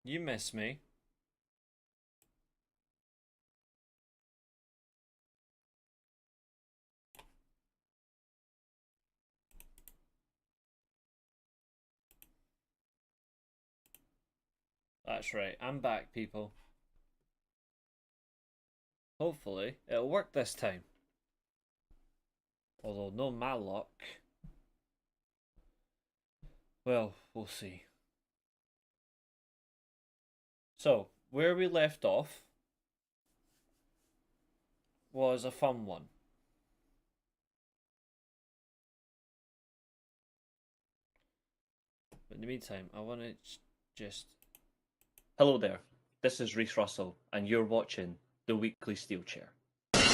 You miss me. That's right. I'm back, people. Hopefully, it'll work this time. Although, no my luck. Well, we'll see. So, where we left off was a fun one. But in the meantime, I want to just. Hello there. This is Reese Russell, and you're watching the Weekly Steel Chair. It's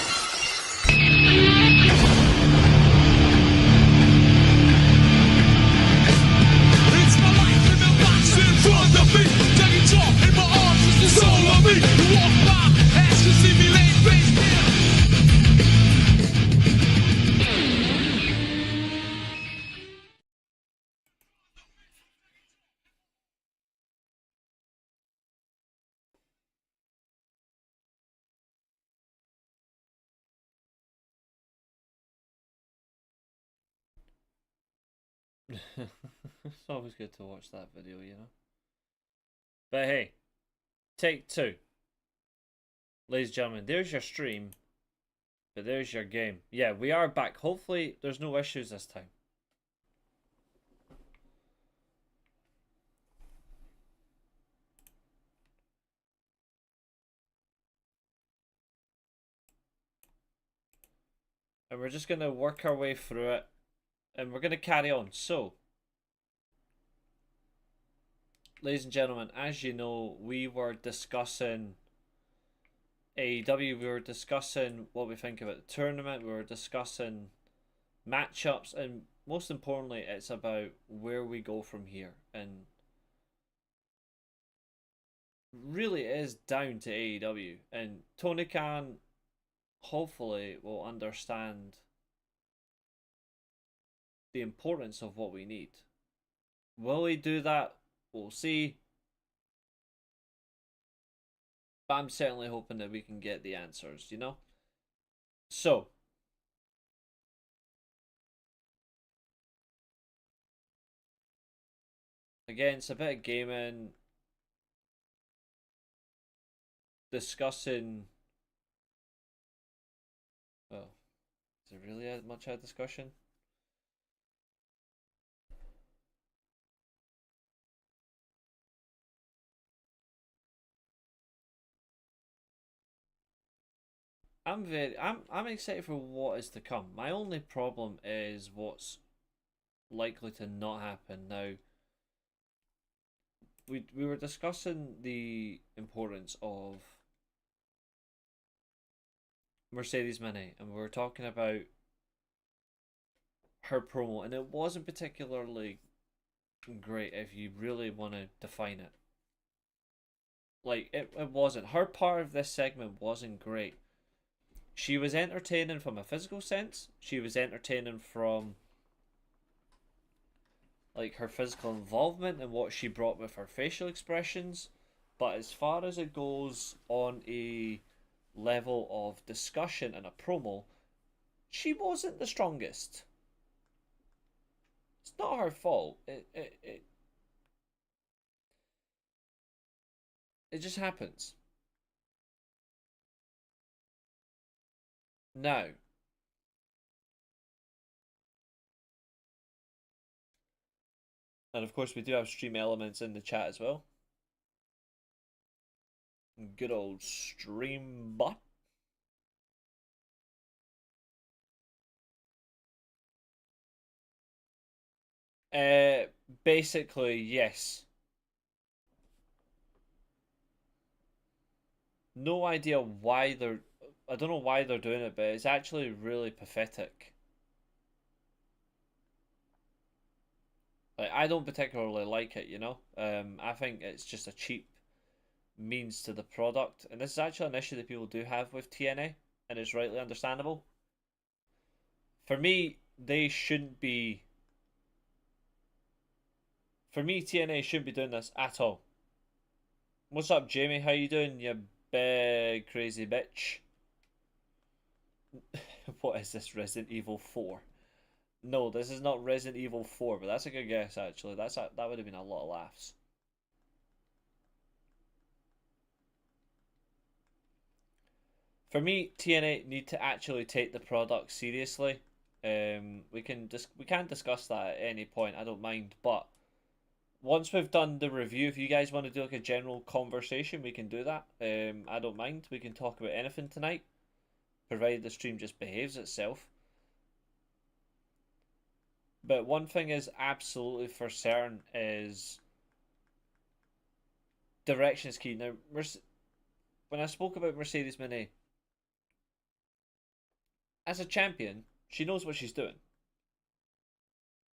my life in the box in front of me. Taking talk in my arms is the soul of me. You walk by, ask to see me laid face down. It's always good to watch that video, you know. But hey, take two. Ladies and gentlemen, there's your stream, but there's your game. Yeah, we are back. Hopefully, there's no issues this time. And we're just going to work our way through it. And we're going to carry on. So, ladies and gentlemen, as you know, we were discussing AEW. We were discussing what we think about the tournament. We were discussing matchups. And most importantly, it's about where we go from here. And really it is down to AEW. And Tony Khan hopefully will understand the importance of what we need. Will he do that? We'll see. But I'm certainly hoping that we can get the answers, you know? So, again, it's a bit of gaming, discussing. Well, is it really much of a discussion? I'm excited for what is to come. My only problem is what's likely to not happen. Now, we were discussing the importance of Mercedes Mini, and we were talking about her promo, and it wasn't particularly great if you really want to define it. Like, it wasn't. Her part of this segment wasn't great. She was entertaining from a physical sense. She was entertaining from like her physical involvement and what she brought with her facial expressions. But as far as it goes on a level of discussion and a promo, she wasn't the strongest. It's not her fault. It just happens. Now, and of course we do have stream elements in the chat as well. Good old stream bot. Basically, yes. No idea why they're. I don't know why they're doing it, but it's actually really pathetic. Like, I don't particularly like it, you know. I think it's just a cheap means to the product, and this is actually an issue that people do have with TNA, and it's rightly understandable. For me, they shouldn't be. For me, TNA shouldn't be doing this at all. What's up, Jamie? How you doing, you big crazy bitch? What is this, Resident Evil 4? No, this is not Resident Evil 4, but that's a good guess, actually. That would have been a lot of laughs. For me, TNA need to actually take the product seriously. We can discuss that at any point. I don't mind, but once we've done the review, if you guys want to do like a general conversation, we can do that. I don't mind. We can talk about anything tonight, provided the stream just behaves itself. But one thing is absolutely for certain is direction is key. Now, when I spoke about Mercedes Moné as a champion, she knows what she's doing.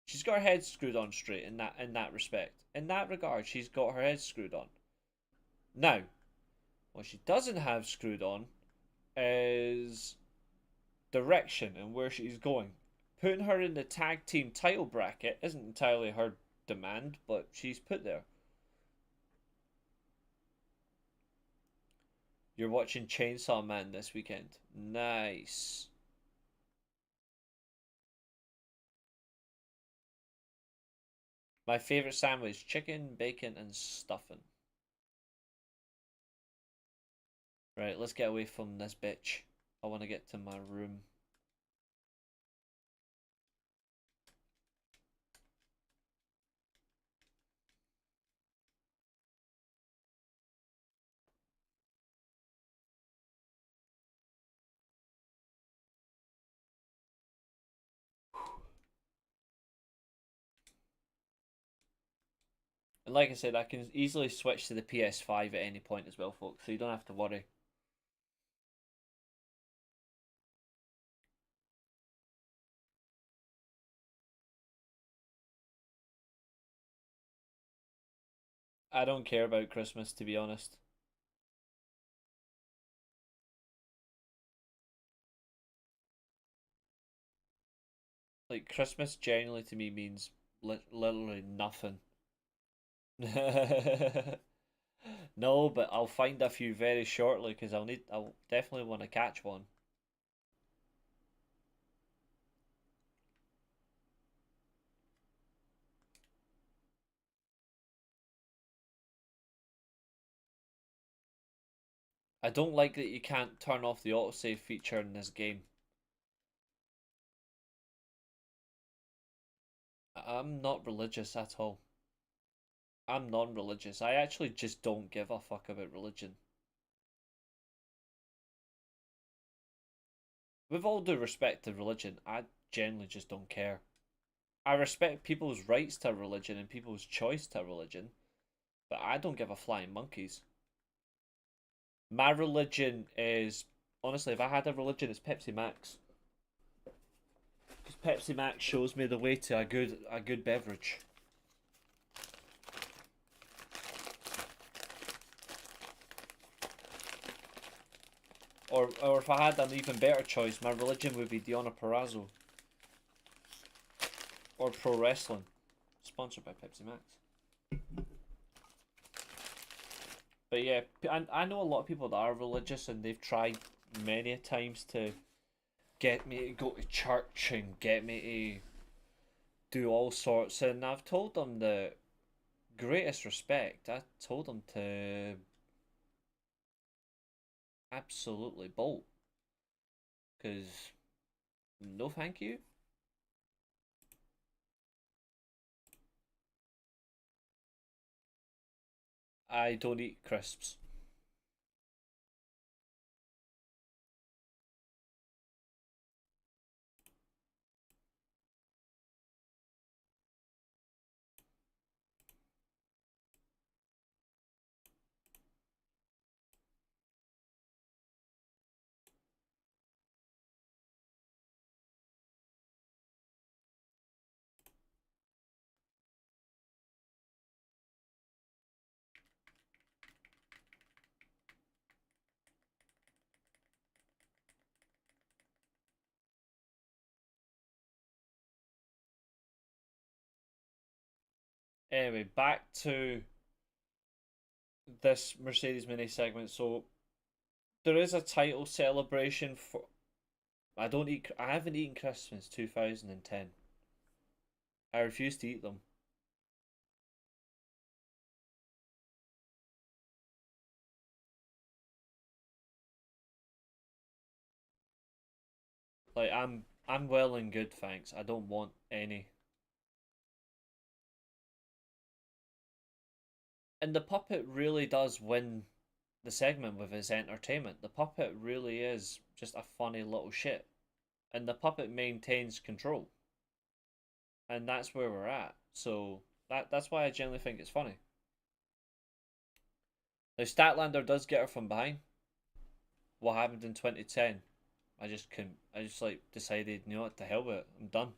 She's got her head screwed on straight in that respect. In that regard, she's got her head screwed on. Now, what she doesn't have screwed on is direction and where she's going. Putting her in the tag team title bracket isn't entirely her demand, but she's put there. You're watching Chainsaw Man this weekend. Nice. My favourite sandwich, chicken, bacon, and stuffing. Right, let's get away from this bitch. I want to get to my room. And like I said, I can easily switch to the PS5 at any point as well, folks, so you don't have to worry. I don't care about Christmas, to be honest. Like, Christmas generally to me means literally nothing. No, but I'll find a few very shortly because I'll definitely want to catch one. I don't like that you can't turn off the autosave feature in this game. I'm not religious at all. I'm non-religious. I actually just don't give a fuck about religion. With all due respect to religion, I generally just don't care. I respect people's rights to religion and people's choice to religion, but I don't give a flying monkeys. My religion is, honestly, if I had a religion, it's Pepsi Max. Because Pepsi Max shows me the way to a good beverage. Or if I had an even better choice, my religion would be Diona Perazzo. Or pro wrestling. Sponsored by Pepsi Max. But yeah, I know a lot of people that are religious and they've tried many times to get me to go to church and get me to do all sorts, and I've told them the greatest respect. I told them to absolutely bolt, because no thank you. I don't eat crisps. Anyway, back to this Mercedes mini segment. So there is a title celebration for. I don't eat. I haven't eaten crisps since 2010. I refuse to eat them. Like I'm well and good, thanks. I don't want any. And the puppet really does win the segment with his entertainment. The puppet really is just a funny little shit. And the puppet maintains control. And that's where we're at. So that's why I generally think it's funny. Now Statlander does get her from behind. What happened in 2010? I just like decided, you know what, to hell with it. I'm done.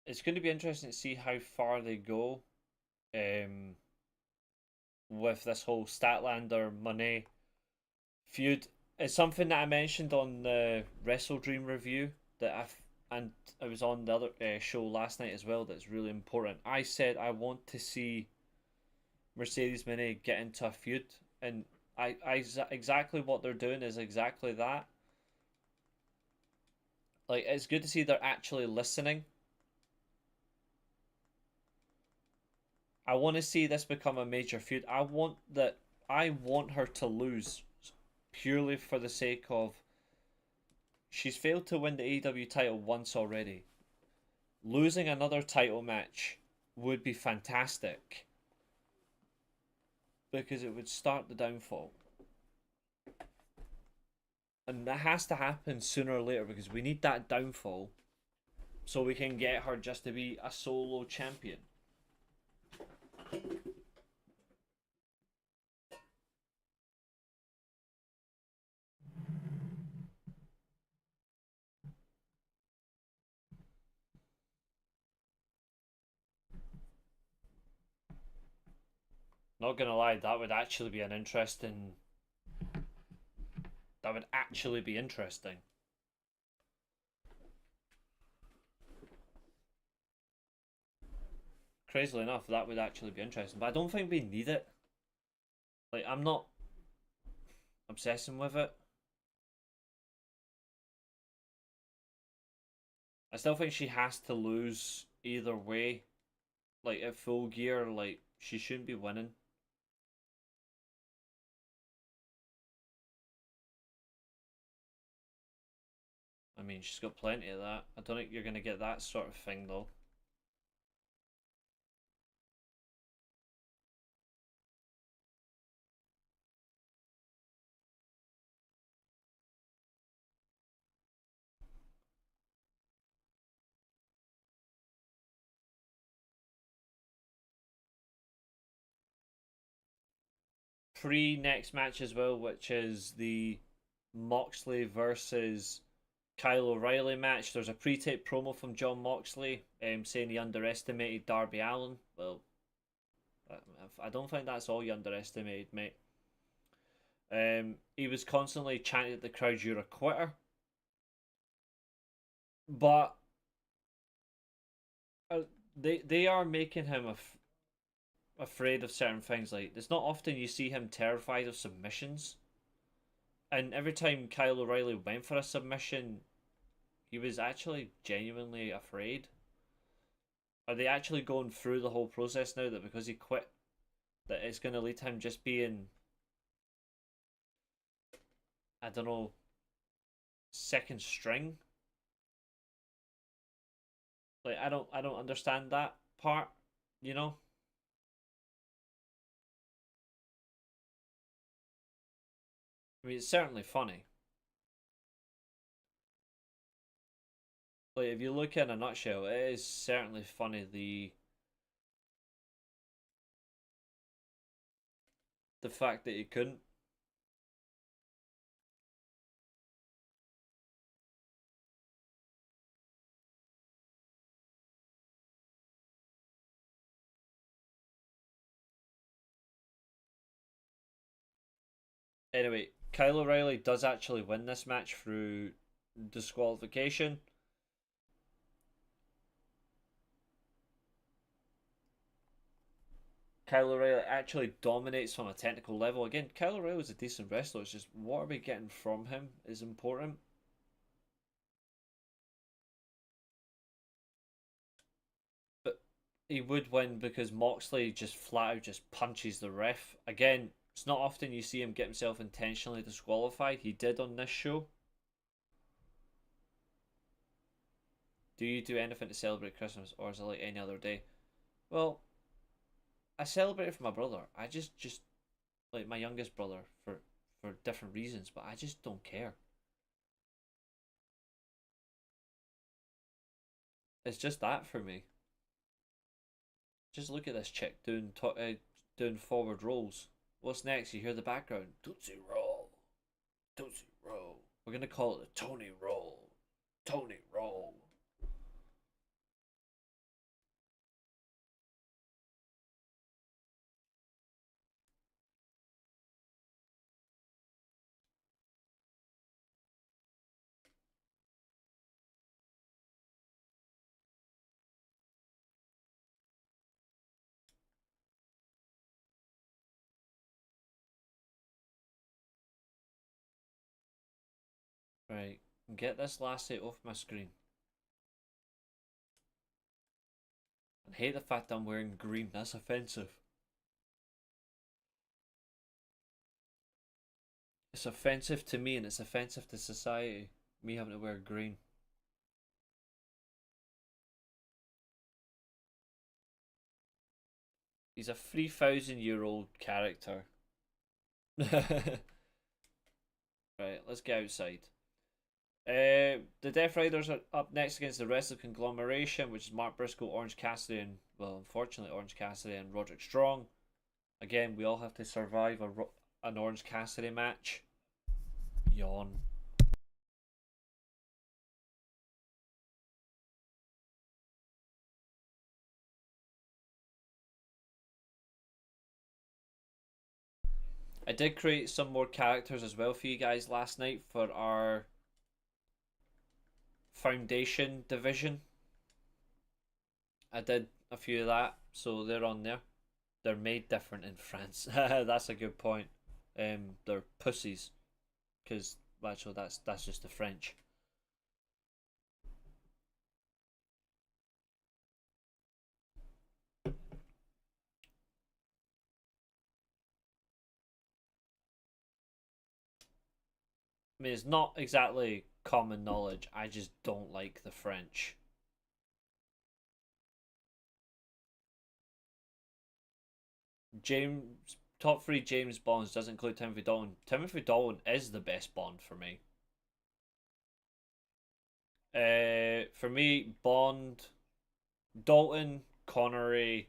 It's going to be interesting to see how far they go um, with this whole Statlander Monet feud. It's something that I mentioned on the Wrestle Dream review that and I was on the other show last night as well. That's really important. I said I want to see Mercedes Moné get into a feud, and exactly what they're doing is exactly that. Like it's good to see they're actually listening. I want to see this become a major feud. I want her to lose purely for the sake of she's failed to win the AEW title once already. Losing another title match would be fantastic because it would start the downfall. And that has to happen sooner or later because we need that downfall so we can get her just to be a solo champion. Not gonna lie, that would actually be an interesting. That would actually be interesting. Crazily enough, that would actually be interesting. But I don't think we need it. Like, I'm not obsessing with it. I still think she has to lose either way. Like, at full gear, like, she shouldn't be winning. I mean, she's got plenty of that. I don't think you're going to get that sort of thing, though. Pre-next match as well, which is the Moxley versus Kyle O'Reilly match. There's a pre-tape promo from John Moxley saying he underestimated Darby Allin. Well, I don't think that's all you underestimated, mate. He was constantly chanting at the crowd, "You're a quitter," but they are making him afraid of certain things. Like it's not often you see him terrified of submissions, and every time Kyle O'Reilly went for a submission, he was actually genuinely afraid. Are they actually going through the whole process now that because he quit, that it's going to lead to him just being I don't know, second string. Like I don't understand that part, you know? I mean, it's certainly funny. Like if you look in a nutshell, it is certainly funny the fact that he couldn't. Anyway, Kyle O'Reilly does actually win this match through disqualification. Kyle O'Reilly actually dominates from a technical level. Again, Kyle O'Reilly's a decent wrestler. It's just what are we getting from him is important. But he would win because Moxley just flat out just punches the ref. Again, it's not often you see him get himself intentionally disqualified. He did on this show. Do you do anything to celebrate Christmas, or is it like any other day? Well, I celebrate it for my brother. I just like my youngest brother for different reasons, but I just don't care. It's just that for me. Just look at this chick doing forward rolls. What's next? You hear the background. Tootsie roll, Tootsie roll. We're gonna call it a Tony roll, Tony roll. Right, get this lassie off my screen. I hate the fact that I'm wearing green. That's offensive. It's offensive to me and it's offensive to society. Me having to wear green. He's a 3,000-year-old character. Right, let's get outside. The Death Riders are up next against the rest of Conglomeration, which is Mark Briscoe, Orange Cassidy, and, well, unfortunately, Orange Cassidy and Roderick Strong. Again, we all have to survive an Orange Cassidy match. Yawn. I did create some more characters as well for you guys last night for our Foundation division. I did a few of that, so they're on there. They're made different in France. That's a good point. They're pussies, because actually that's just the French. I mean, it's not exactly common knowledge. I just don't like the French. James top three James Bonds doesn't include Timothy Dalton. Timothy Dalton is the best Bond for me. For me, Bond, Dalton, Connery,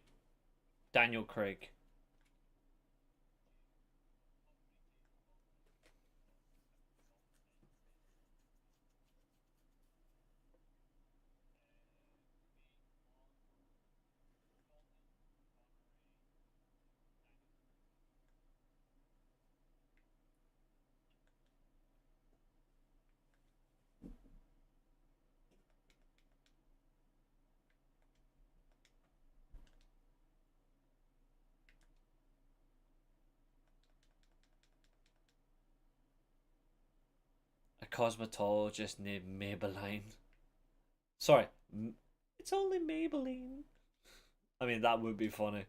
Daniel Craig. A cosmetologist named Maybelline. Sorry, it's only Maybelline. I mean, that would be funny.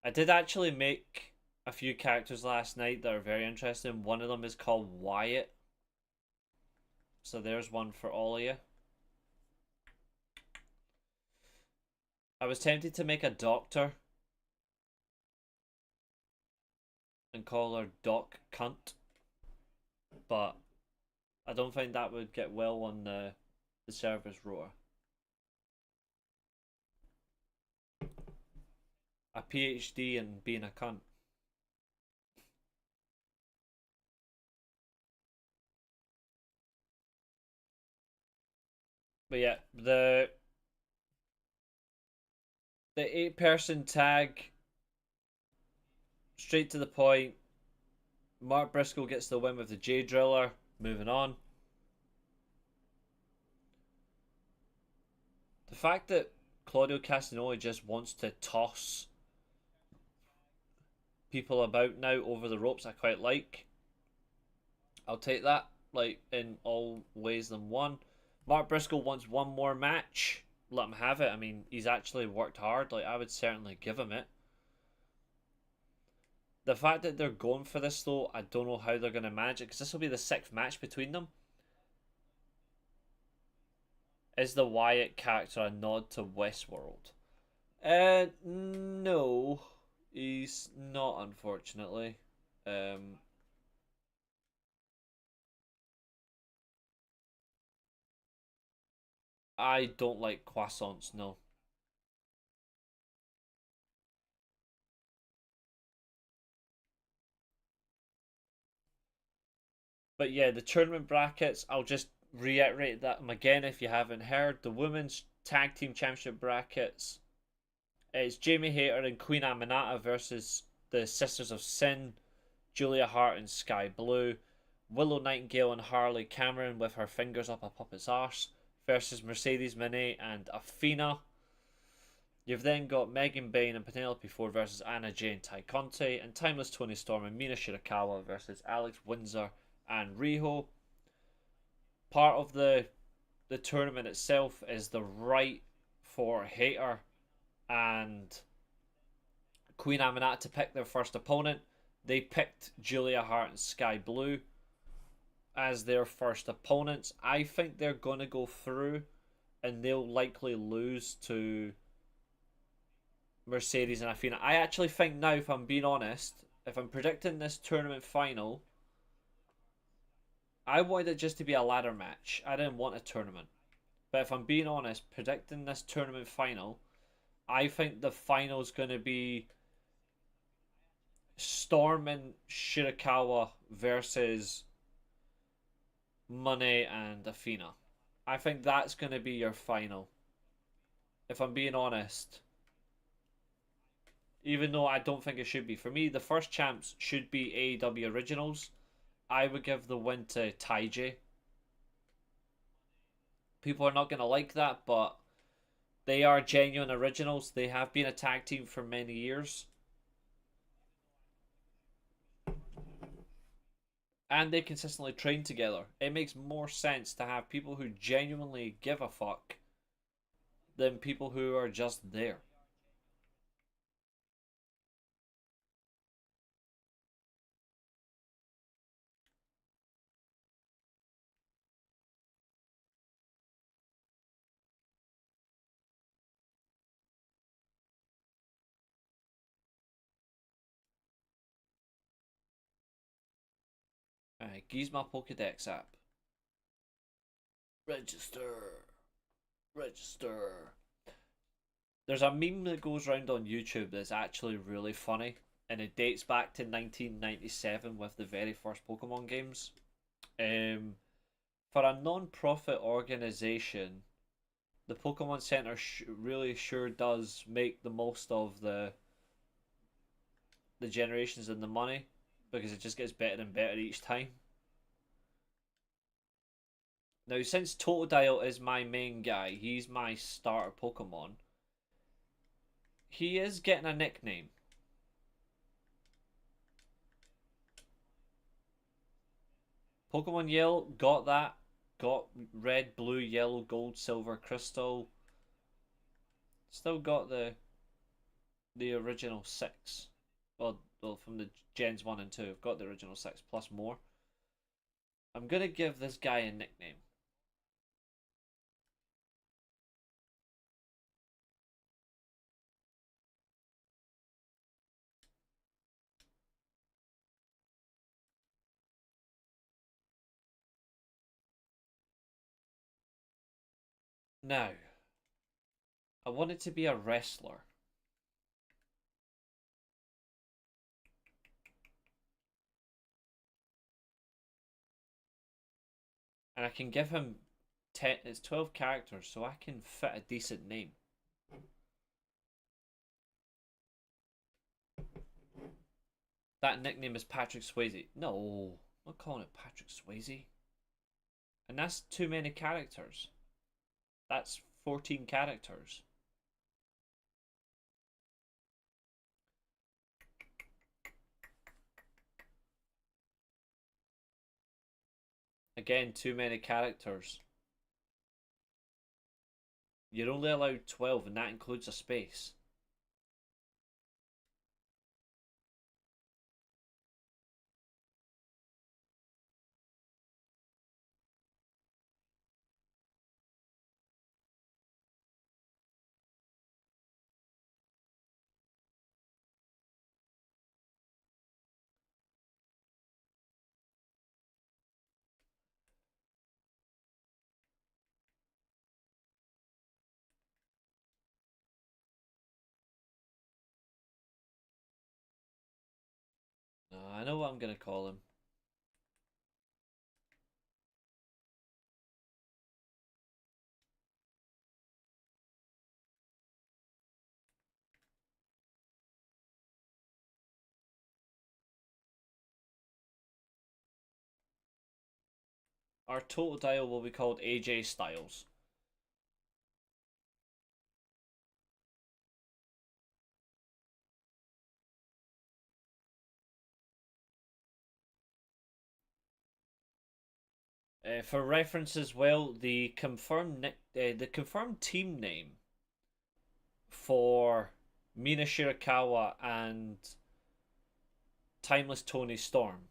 I did actually make a few characters last night that are very interesting. One of them is called Wyatt. So there's one for all of you. I was tempted to make a doctor and call her Doc Cunt, but I don't think that would get well on the service rotor. A PhD in being a cunt. But yeah, the 8-person tag, straight to the point. Mark Briscoe gets the win with the J Driller. Moving on. The fact that Claudio Castagnoli just wants to toss people about now over the ropes, I quite like. I'll take that, like, in all ways than one. Mark Briscoe wants one more match. Let him have it. I mean, he's actually worked hard. Like, I would certainly give him it. The fact that they're going for this, though, I don't know how they're going to manage it, because this will be the 6th match between them. Is the Wyatt character a nod to Westworld? No, he's not, unfortunately. Um, I don't like croissants, no. But yeah, the tournament brackets, I'll just reiterate that again if you haven't heard. The women's tag team championship brackets, it's Jamie Hayter and Queen Aminata versus the Sisters of Sin, Julia Hart and Sky Blue, Willow Nightingale and Harley Cameron with her fingers up a puppet's arse versus Mercedes Moné and Athena. You've then got Megan Bayne and Penelope Ford versus Anna Jay and Ty Conti, and Timeless Tony Storm and Mina Shirakawa versus Alex Windsor and Riho. Part of the tournament itself is the right for Hayter and Queen Aminata to pick their first opponent. They picked Julia Hart and Sky Blue as their first opponents. I think they're going to go through and they'll likely lose to Mercedes and Athena. I actually think now, if I'm being honest, if I'm predicting this tournament final, I wanted it just to be a ladder match. I didn't want a tournament. But if I'm being honest, predicting this tournament final, I think the final is going to be Storm and Shirakawa versus Moné and Athena. I think that's going to be your final. If I'm being honest. Even though I don't think it should be. For me, the first champs should be AEW Originals. I would give the win to Taiji. People are not going to like that, but they are genuine originals. They have been a tag team for many years. And they consistently train together. It makes more sense to have people who genuinely give a fuck than people who are just there. Gizmo Pokedex app. Register. Register. There's a meme that goes around on YouTube that's actually really funny, and it dates back to 1997 with the very first Pokemon games. For a non-profit organization, the Pokemon Center really sure does make the most of the generations and the money, because it just gets better and better each time. Now, since Totodile is my main guy, he's my starter Pokemon, he is getting a nickname. Pokemon Yellow, got that. Got red, blue, yellow, gold, silver, crystal. Still got the original 6. Well, from the Gens 1 and 2. I've got the original 6 plus more. I'm going to give this guy a nickname. Now, I want it to be a wrestler. And I can give him 10, it's 12 characters, so I can fit a decent name. That nickname is Patrick Swayze. No, I'm not calling it Patrick Swayze. And that's too many characters. That's 14 characters. Again, too many characters. You're only allowed 12, and that includes a space. I know what I'm going to call him. Our total dial will be called AJ Styles. For reference as well, the confirmed team name for Mina Shirakawa and Timeless Tony Storm,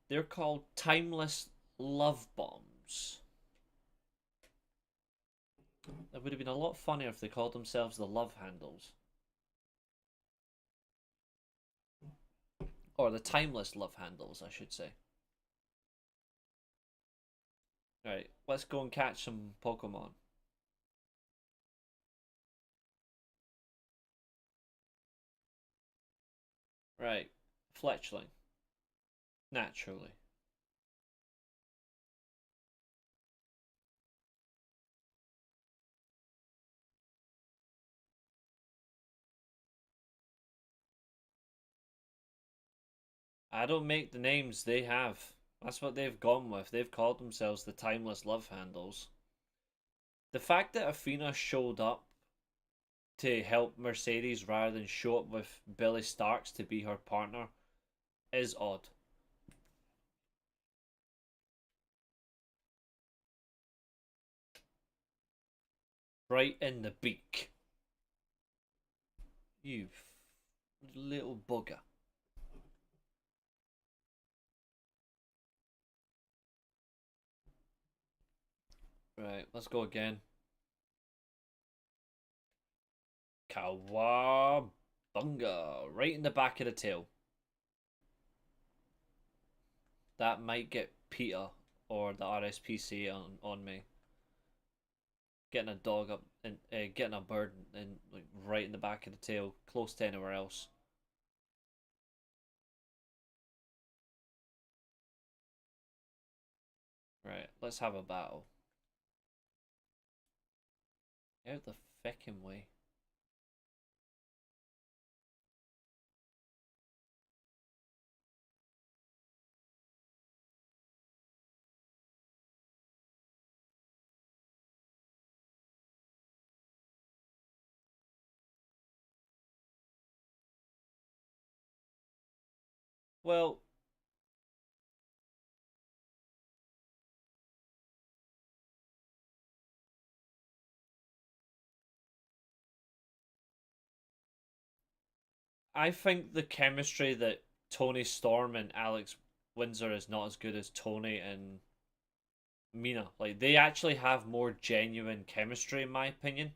they're called Timeless Love Bombs. It would have been a lot funnier if they called themselves the Love Handles. Or the Timeless Love Handles, I should say. Right, let's go and catch some Pokemon. Right, Fletchling. Naturally. I don't make the names, they have. That's what they've gone with. They've called themselves the Timeless Love Handles. The fact that Athena showed up to help Mercedes rather than show up with Billy Starks to be her partner is odd. Right in the beak. You little bugger. Right, let's go again. Kawabunga. Right in the back of the tail. That might get PETA or the RSPC on me. Getting a dog up and getting a bird and like right in the back of the tail, close to anywhere else. Right, let's have a battle. Out the feckin' way. Well, I think the chemistry that Tony Storm and Alex Windsor is not as good as Tony and Mina. Like they actually have more genuine chemistry, in my opinion.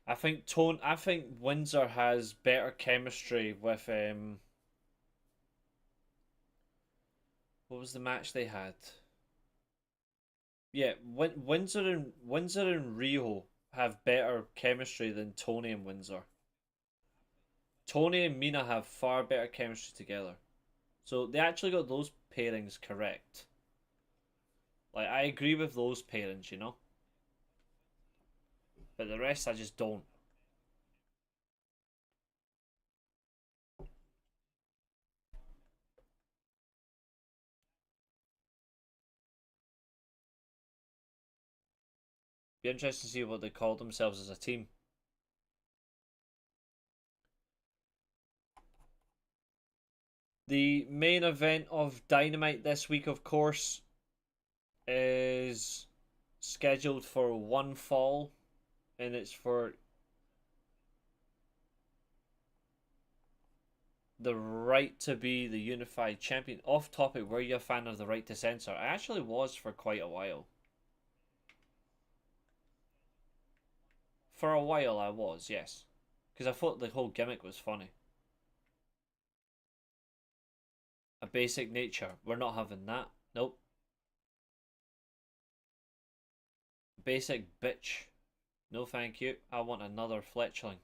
I think Windsor has better chemistry with what was the match they had? Yeah, Windsor and Rio have better chemistry than Tony and Windsor. Tony and Mina have far better chemistry together. So they actually got those pairings correct. Like I agree with those pairings, you know? But the rest I just don't. Be interesting to see what they call themselves as a team. The main event of Dynamite this week, of course, is scheduled for one fall, and it's for the right to be the unified champion. Off topic, were you a fan of the right to censor? I actually was for quite a while. For a while, I was, yes. Because I thought the whole gimmick was funny. A basic nature. We're not having that. Nope. Basic bitch. No thank you. I want another fletchling.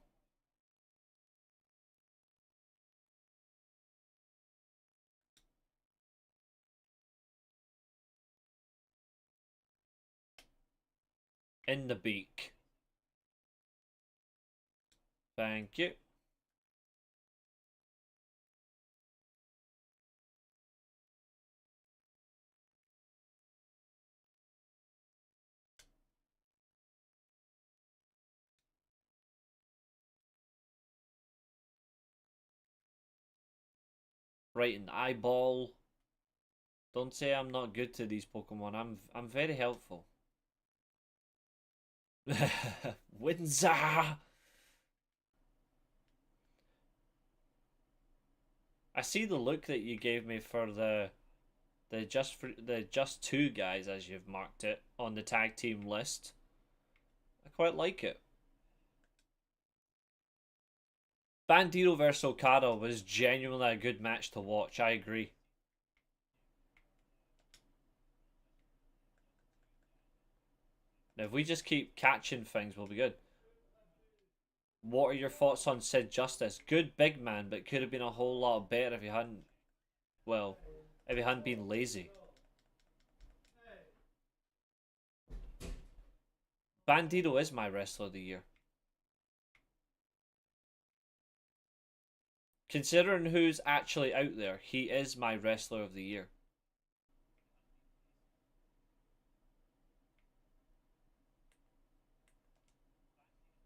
In the beak. Thank you. Right in the eyeball. Don't say I'm not good to these Pokemon. I'm very helpful. Windsor. I see the look that you gave me for the just two guys as you've marked it on the tag team list. I quite like it. Bandito versus Okada was genuinely a good match to watch. I agree. Now, if we just keep catching things, we'll be good. What are your thoughts on Sid Justice? Good big man, but could have been a whole lot better if he hadn't, well, if he hadn't been lazy. Bandito is my wrestler of the year. Considering who's actually out there, he is my wrestler of the year.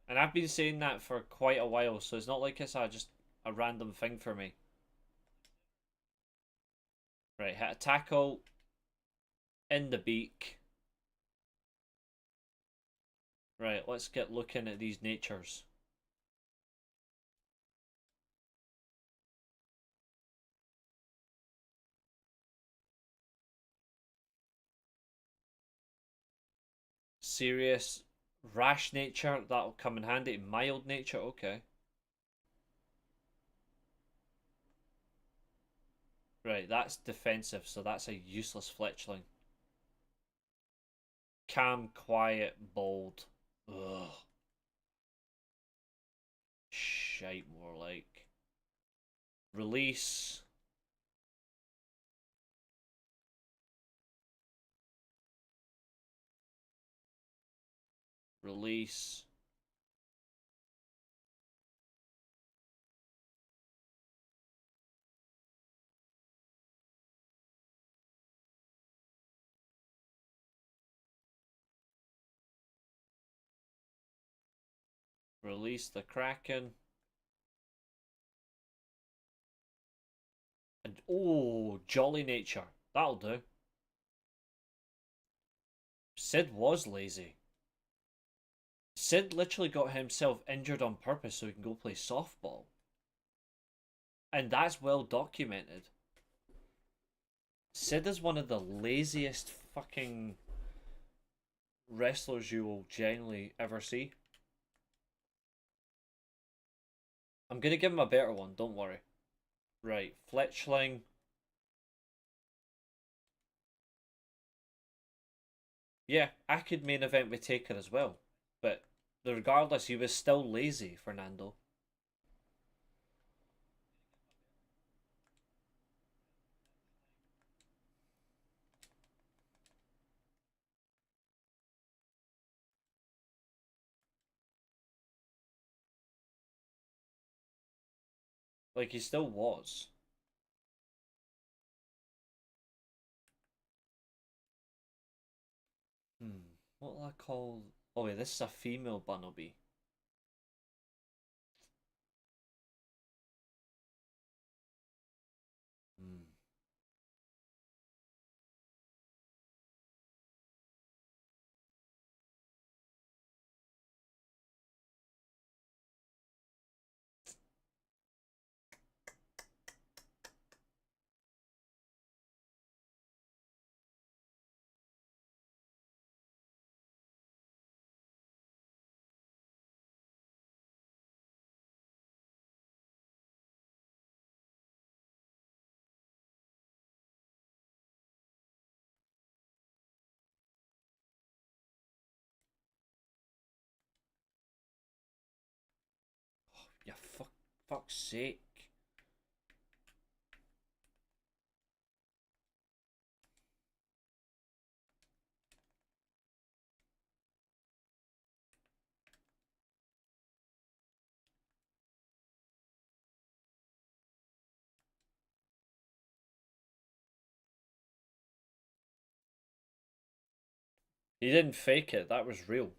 And I've been saying that for quite a while, so it's not like it's just a random thing for me. Right, hit a tackle in the beak. Right, let's get looking at these natures. Serious, rash nature, that'll come in handy. Mild nature, okay. Right, that's defensive, so that's a useless fletchling. Calm, quiet, bold. Ugh. Shite, more like. Release. Release. Release the Kraken. And oh, Jolly Nature. That'll do. Sid was lazy. Sid literally got himself injured on purpose so he can go play softball. And that's well documented. Sid is one of the laziest fucking wrestlers you will generally ever see. I'm gonna give him a better one, don't worry. Right, Fletchling. Yeah, I could main event with Taker as well. But regardless, he was still lazy, Fernando. Like, he still was. What will I call... Oh wait, this is a female Bunnelby. Hmm. Yeah, fuck's sake. He didn't fake it, that was real.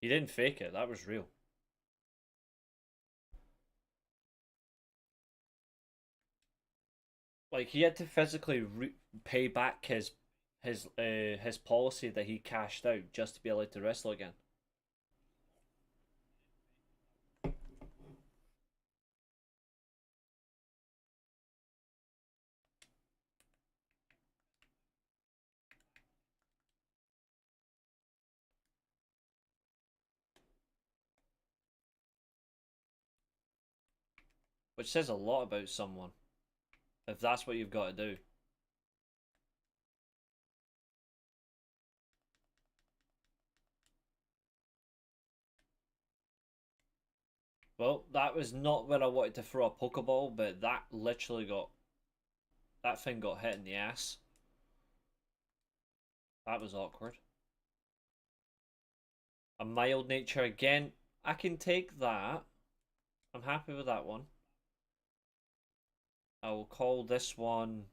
He didn't fake it, that was real. Like, he had to physically pay back his policy that he cashed out just to be allowed to wrestle again. Which says a lot about someone, if that's what you've got to do. Well, that was not where I wanted to throw a Pokeball, but that literally got... That thing got hit in the ass. That was awkward. A mild nature again. I can take that. I'm happy with that one. I will call this one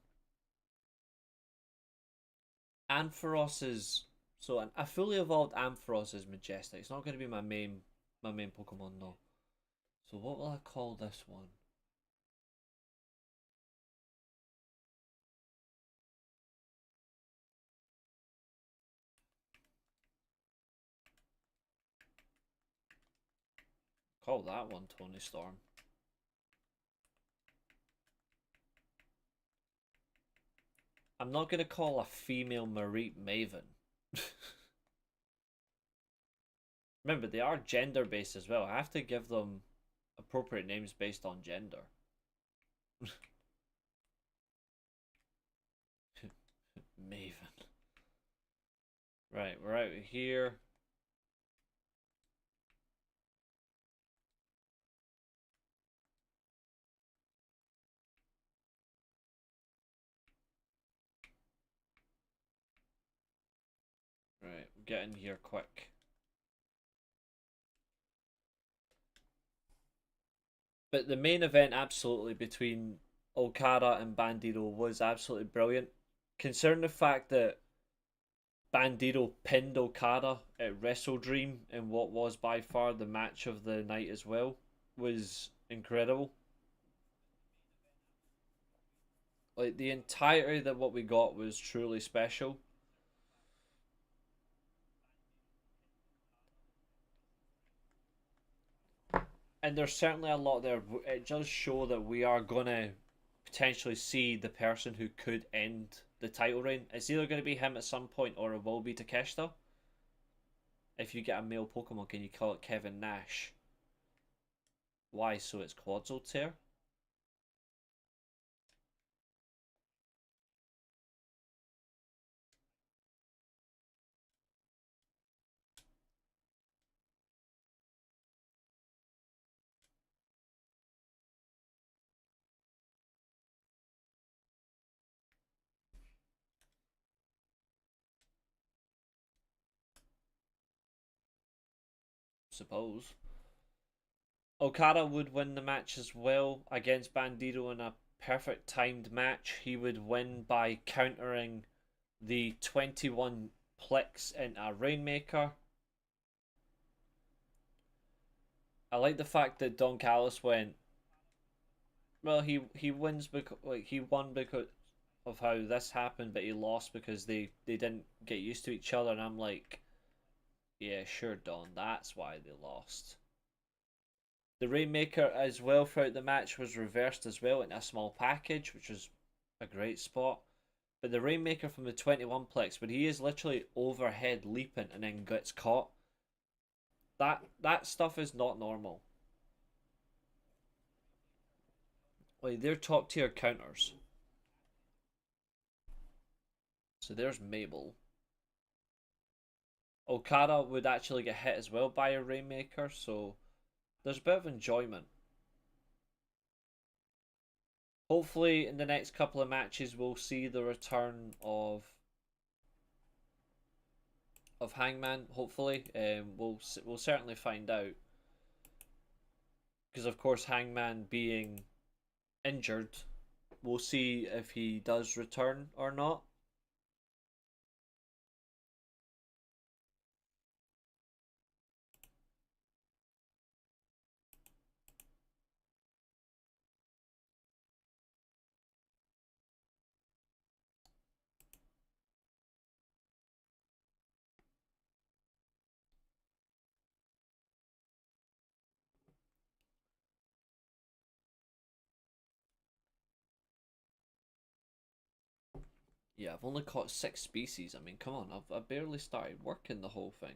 Ampharos is... So a fully evolved Ampharos is majestic. It's not going to be my main Pokemon though. So what will I call this one? Call that one Tony Storm. I'm not going to call a female Mareep Maven. Remember, they are gender based as well. I have to give them appropriate names based on gender. Maven. Right, we're out here. Right, get in here quick. But the main event, absolutely, between Okada and Bandito was absolutely brilliant. Considering the fact that Bandito pinned Okada at Wrestle Dream in what was by far the match of the night as well was incredible. Like the entirety that what we got was truly special. And there's certainly a lot there. It does show that we are gonna potentially see the person who could end the title reign. It's either going to be him at some point or it will be Takeshita. If you get a male Pokemon, can you call it Kevin Nash? Why? So it's quads will tear? Suppose. Okada would win the match as well against Bandito in a perfect timed match. He would win by countering the 21 plex in a Rainmaker. I like the fact that Don Callis went, well, he wins because like he won because of how this happened, but he lost because they didn't get used to each other. And I'm like, yeah, sure, Don, that's why they lost. The Rainmaker as well throughout the match was reversed as well in a small package, which was a great spot. But the Rainmaker from the 21 plex, when he is literally overhead leaping and then gets caught, that stuff is not normal. Like they're top tier counters. So there's Mabel. Okada would actually get hit as well by a Rainmaker, so there's a bit of enjoyment. Hopefully, in the next couple of matches, we'll see the return of Hangman. Hopefully, we'll certainly find out because of course Hangman being injured, we'll see if he does return or not. Yeah, I've only caught 6 species. I mean, come on, I've barely started working the whole thing.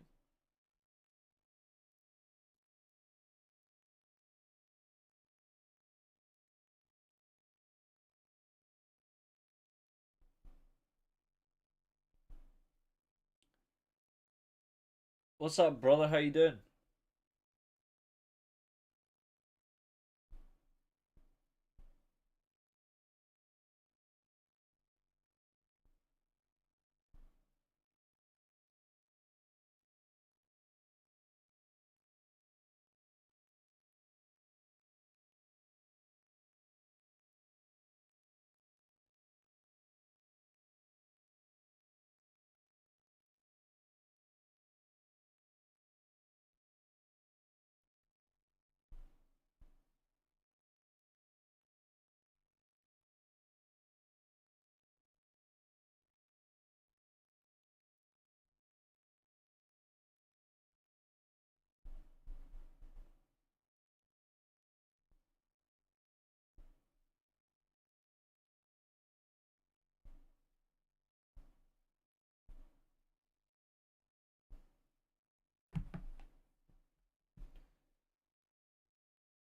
What's up, brother? How you doing?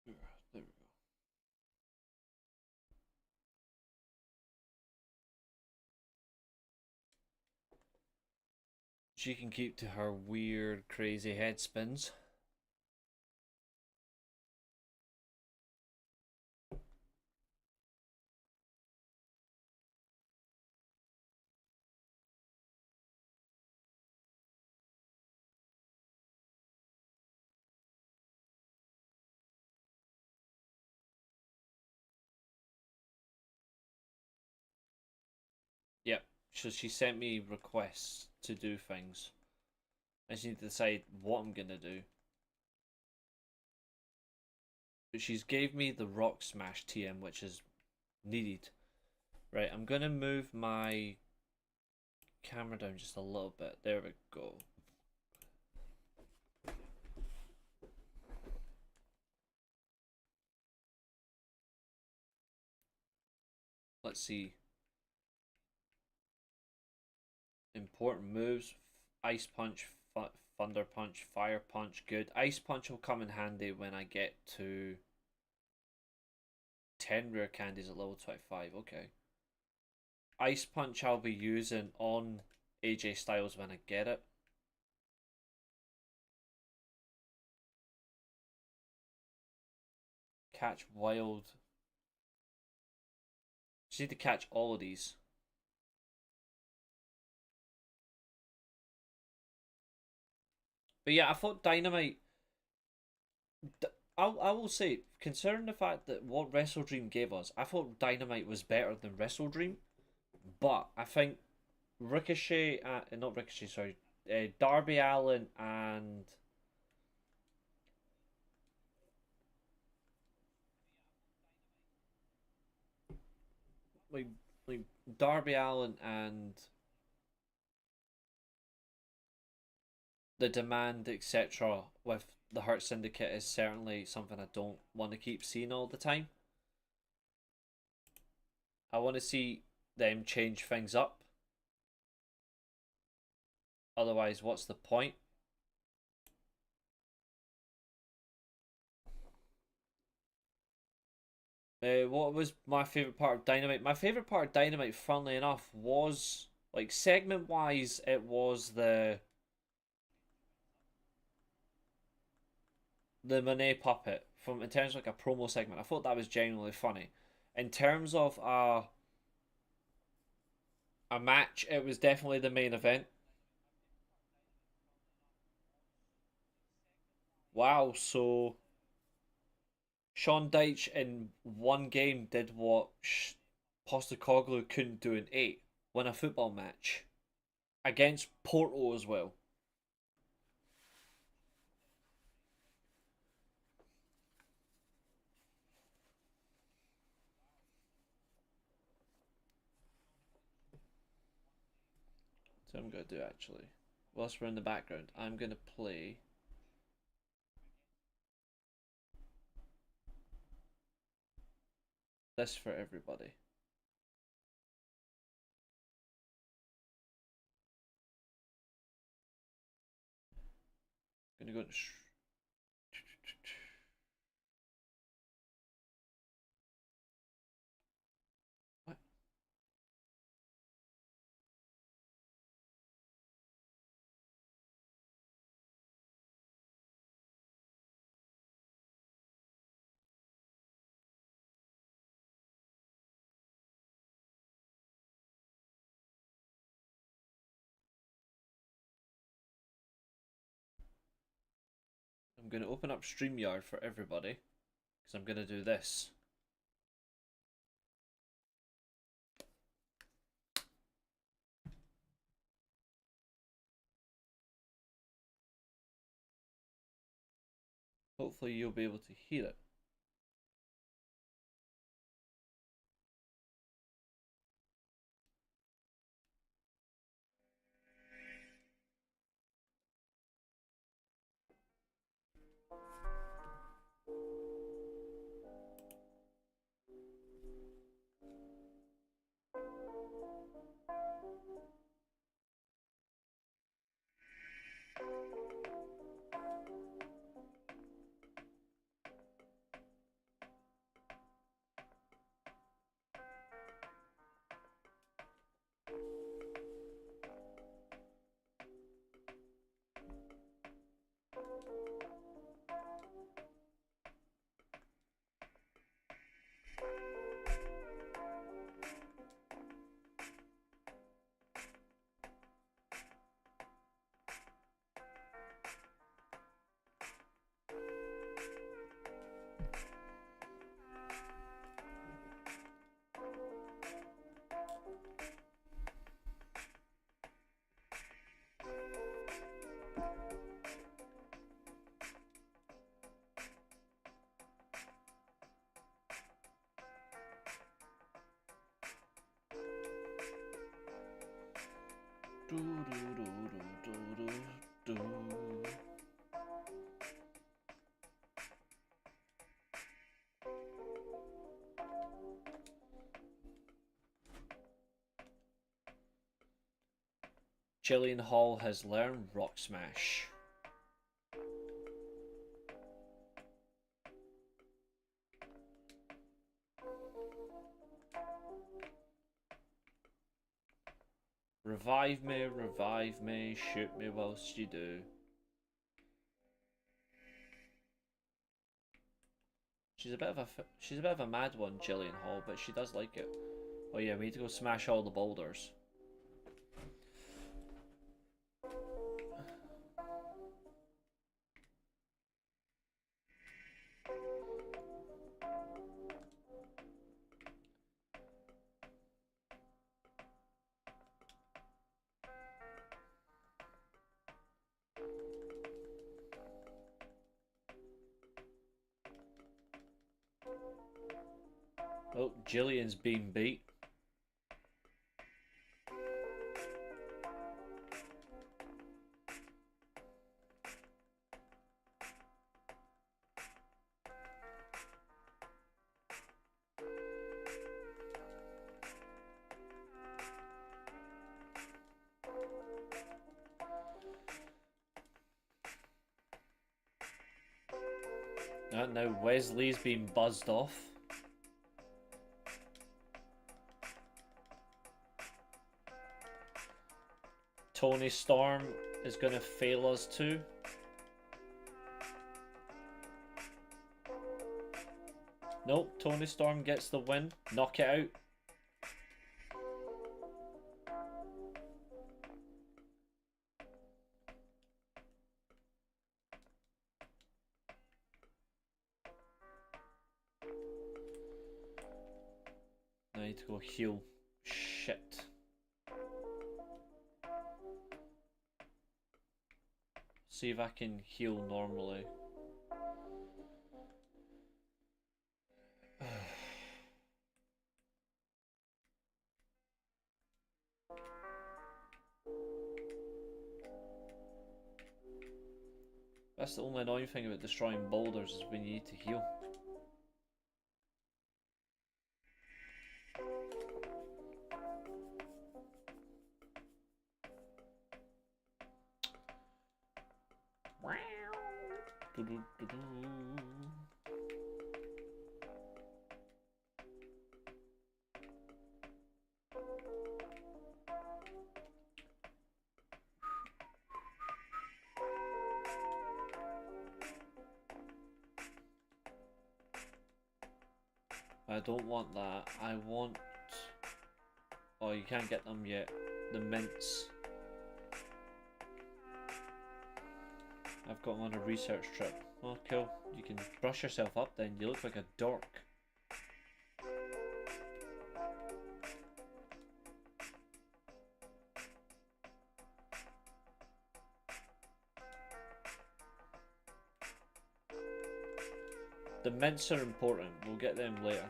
There we go. She can keep to her weird, crazy head spins. Yep. So she sent me requests to do things. I just need to decide what I'm gonna do. But she's gave me the Rock Smash TM, which is needed. Right, I'm gonna move my camera down just a little bit. There we go. Let's see. Important moves. Ice Punch, Thunder Punch, Fire Punch, good. Ice Punch will come in handy when I get to 10 rare candies at level 25. Okay. Ice Punch I'll be using on AJ Styles when I get it. Catch Wild. Just need to catch all of these. But yeah, I thought Dynamite. I will say, considering the fact that what Wrestle Dream gave us, I thought Dynamite was better than Wrestle Dream. But I think Ricochet, not Ricochet, sorry, Darby Allin and like like Darby Allin and the Demand, etc. with the Hurt Syndicate is certainly something I don't want to keep seeing all the time. I want to see them change things up. Otherwise, what's the point? What was my favourite part of Dynamite? My favourite part of Dynamite, funnily enough, was, like, segment-wise, it was the Monet puppet, from in terms of like a promo segment. I thought that was genuinely funny. In terms of a match, it was definitely the main event. Wow, so Sean Deitch in one game did what Postecoglou couldn't do in 8, win a football match against Porto as well. So I'm going to do actually, whilst we're in the background, I'm going to play this for everybody. I'm going to go to what? I'm going to open up StreamYard for everybody because I'm going to do this. Hopefully you'll be able to hear it. Jillian Hall has learned Rock Smash. Revive me, shoot me whilst you do. She's a bit of a mad one, Jillian Hall, but she does like it. Oh yeah, we need to go smash all the boulders. Oh, Jillian's been beat. Now Wesley's been buzzed off. Tony Storm is going to fail us too. Nope, Tony Storm gets the win. Knock it out. I need to go heal. Shit. See if I can heal normally. That's the only annoying thing about destroying boulders is when you need to heal. I don't want that. I want... Oh, you can't get them yet. The mints. I've got them on a research trip. Oh, cool. You can brush yourself up then. You look like a dork. The mints are important. We'll get them later.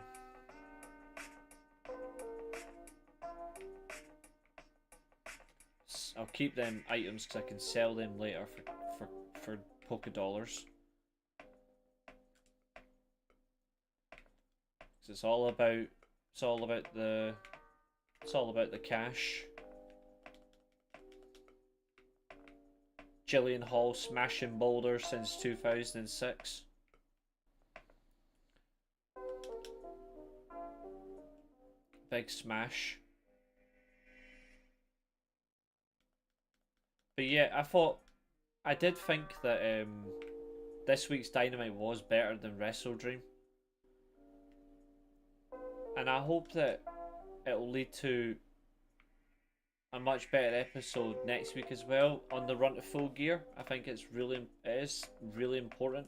I'll keep them items because I can sell them later for Poké Dollars. It's all about the cash. Jillian Hall smashing boulders since 2006. Big smash. But yeah, I did think that this week's Dynamite was better than Wrestle Dream. And I hope that it'll lead to a much better episode next week as well on the run to Full Gear. I think it is really important.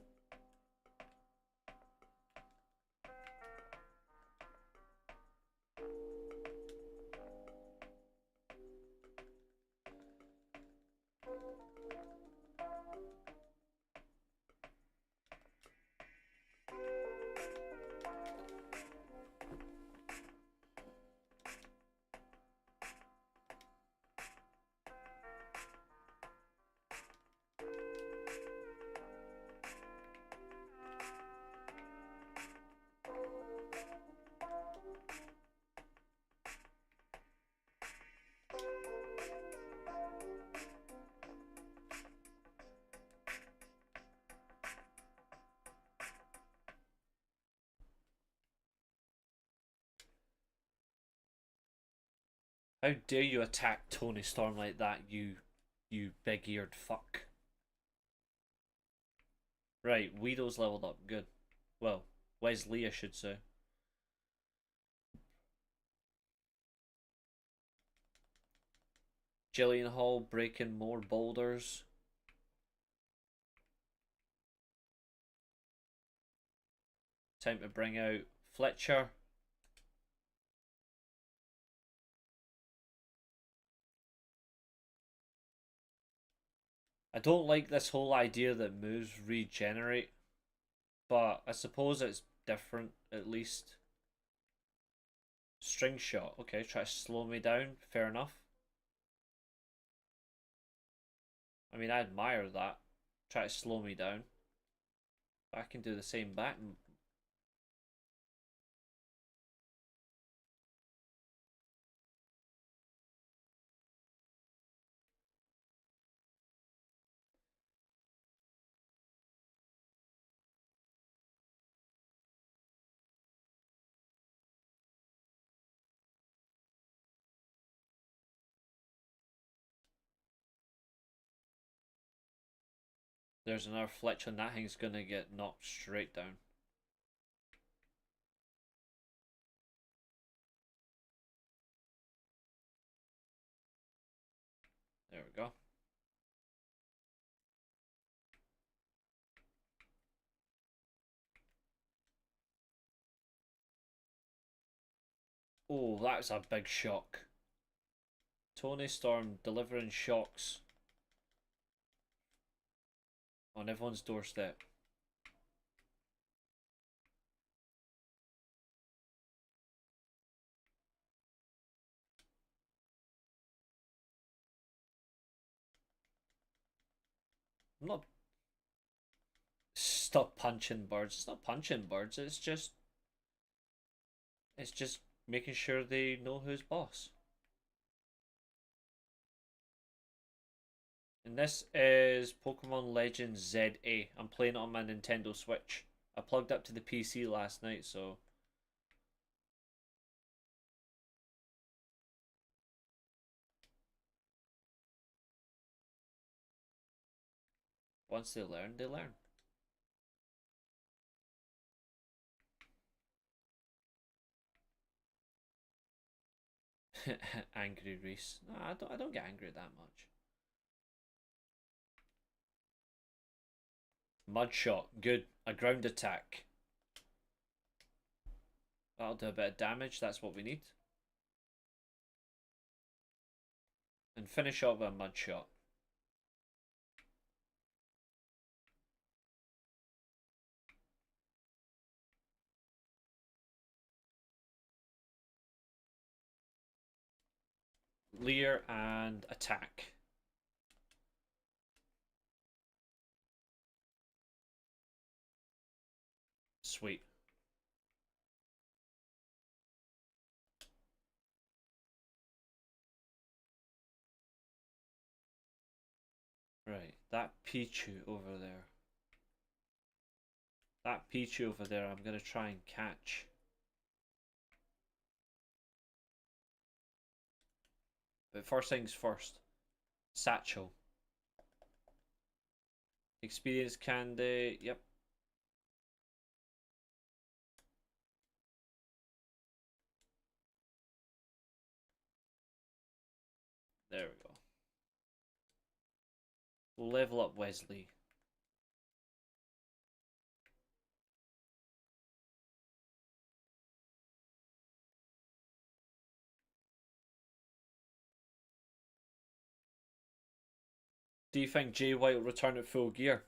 How dare you attack Tony Storm like that, you big-eared fuck. Right, Guido's leveled up. Good. Well, Wesley, I should say. Jillian Hall breaking more boulders. Time to bring out Fletcher. I don't like this whole idea that moves regenerate, but I suppose it's different at least. String shot. Okay, try to slow me down. Fair enough. I mean, I admire that. Try to slow me down. I can do the same back. There's another Fletcher, and that thing's gonna get knocked straight down. There we go. Oh, that's a big shock. Tony Storm delivering shocks on everyone's doorstep. I'm not. Stop punching birds. It's not punching birds. It's just making sure they know who's boss. And this is Pokemon Legends ZA. I'm playing it on my Nintendo Switch. I plugged up to the PC last night, so once they learn, they learn. Angry Reese. No, I don't get angry that much. Mud shot. Good. A ground attack. That'll do a bit of damage. That's what we need. And finish off with a mud shot. Leer and attack. Sweet. Right, that Pichu over there. That Pichu over there, I'm going to try and catch. But first things first. Satchel. Experience candy. Yep. There we go. We'll level up Wesley. Do you think Jay White will return at full gear?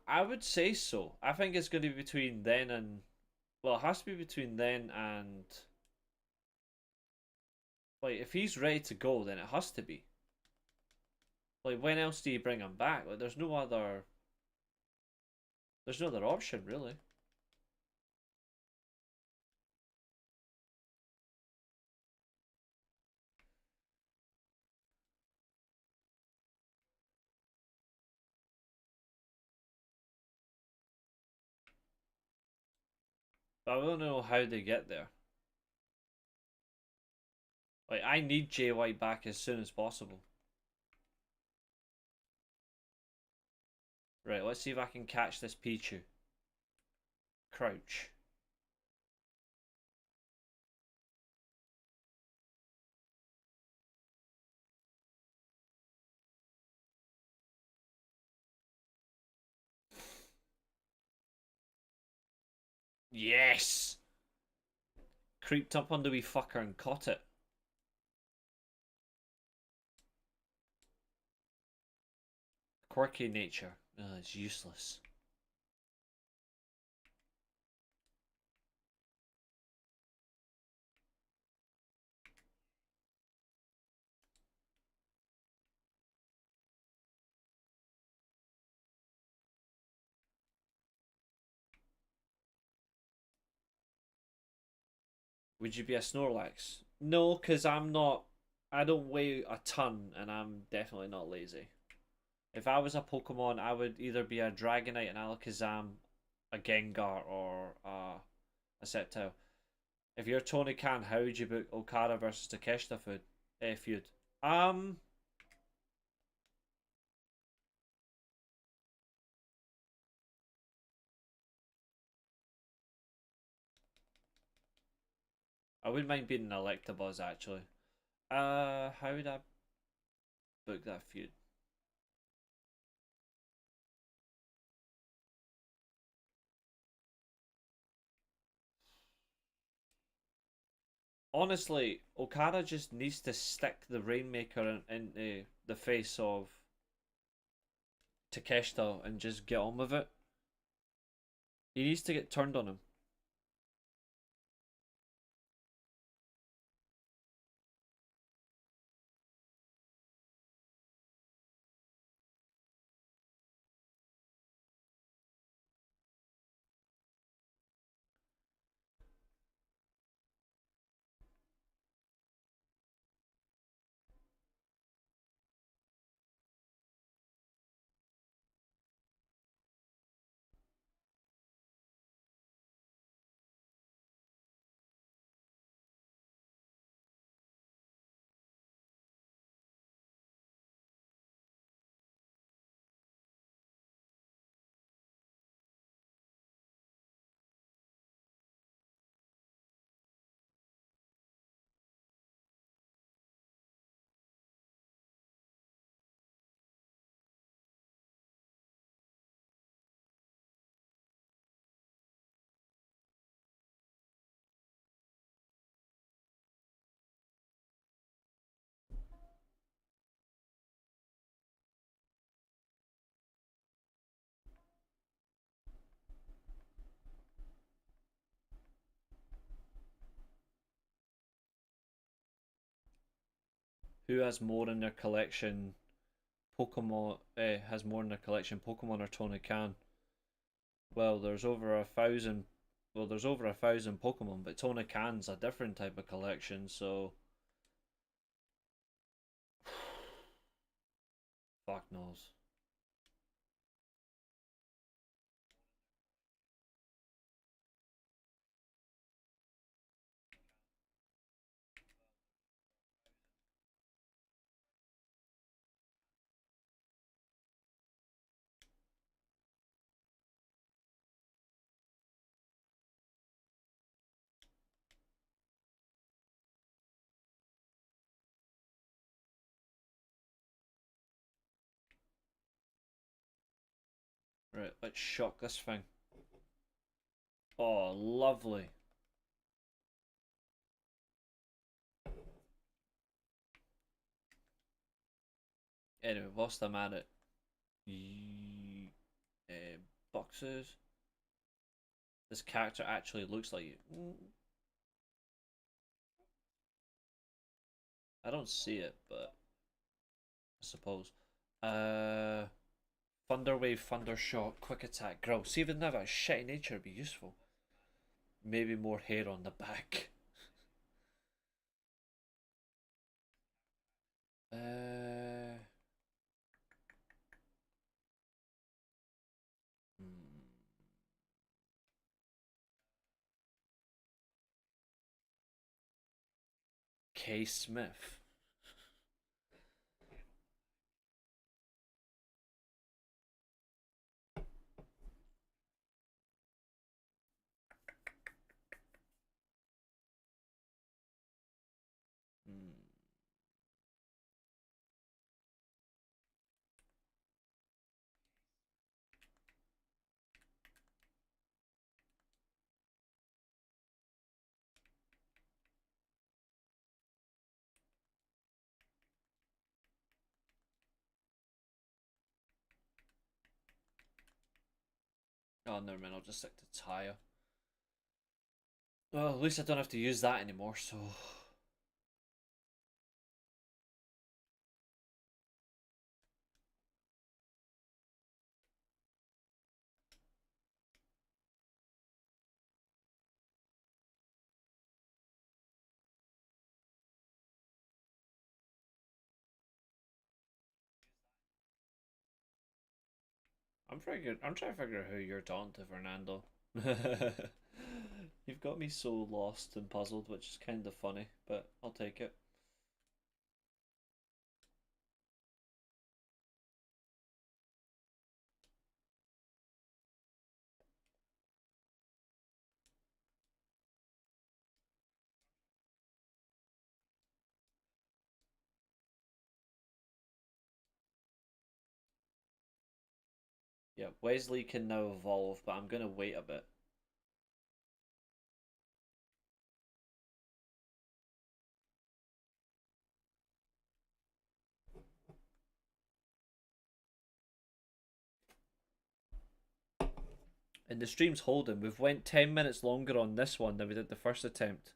I would say so. I think it's going to be between then and. Well, it has to be between then and. Like, if he's ready to go, then it has to be. Like, when else do you bring him back? Like, there's no other. There's no other option, really. But I don't know how they get there. Like, I need Jay White back as soon as possible. Right, let's see if I can catch this Pichu. Crouch. Yes! Creeped up on the wee fucker and caught it. Quirky nature. Ugh, it's useless. Would you be a Snorlax? No, because I'm not. I don't weigh a ton, and I'm definitely not lazy. If I was a Pokemon, I would either be a Dragonite, an Alakazam, a Gengar, or a Sceptile. If you're Tony Khan, how would you book Okada versus Takeshita feud? Um, I wouldn't mind being an Electabuzz actually. How would I book that feud? Honestly, Okada just needs to stick the Rainmaker in the face of Takeshita and just get on with it. He needs to get turned on him. Who has more in their collection? Pokemon has more in their collection, Pokemon or Tony Khan? Well, there's over a thousand. Well, there's over 1,000 Pokemon, but Tony Khan's a different type of collection, so fuck knows. Right, let's shock this thing. Oh, lovely. Anyway, whilst I'm at it, boxes. This character actually looks like you. I don't see it, but I suppose. Uh, Thunder Wave, Thunder Shot, Quick Attack, Growl. See if it never a shitty nature would be useful. Maybe more hair on the back. Uh, hmm. K. Smith. Hmm. Oh, never mind. I'll just stick to Taya. Well, at least I don't have to use that anymore, so. I'm trying to figure out who you're talking to, Fernando. You've got me so lost and puzzled, which is kind of funny, but I'll take it. Yeah, Wesley can now evolve, but I'm gonna wait a bit. And the stream's holding. We've went 10 minutes longer on this one than we did the first attempt.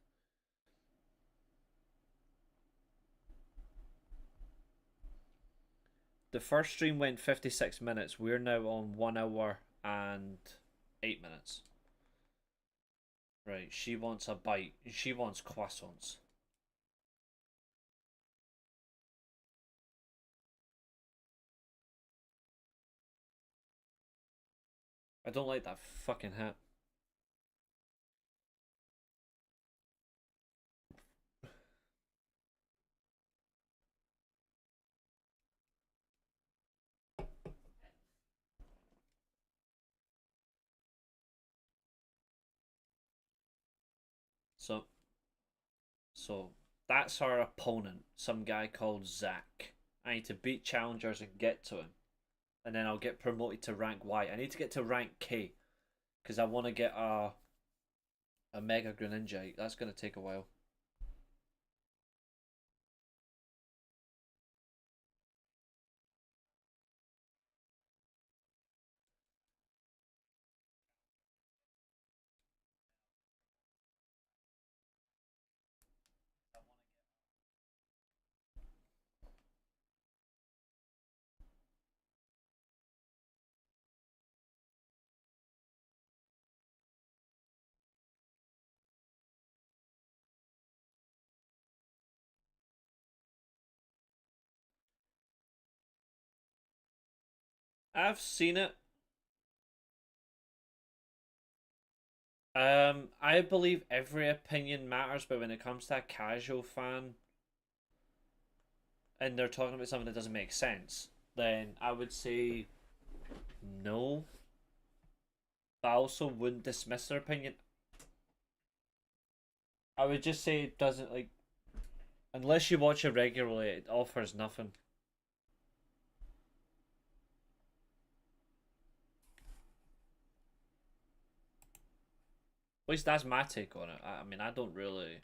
The first stream went 56 minutes. We're now on 1 hour and 8 minutes. Right, she wants a bite. She wants croissants. I don't like that fucking hat. So, so that's our opponent, some guy called Zach. I need to beat challengers and get to him, and then I'll get promoted to rank Y. I need to get to rank K, because I want to get a Mega Greninja. That's gonna take a while. I've seen it. I believe every opinion matters, but when it comes to a casual fan and they're talking about something that doesn't make sense, then I would say no. But I also wouldn't dismiss their opinion. I would just say it doesn't, like, unless you watch it regularly, it offers nothing. At least that's my take on it. I mean, I'm not really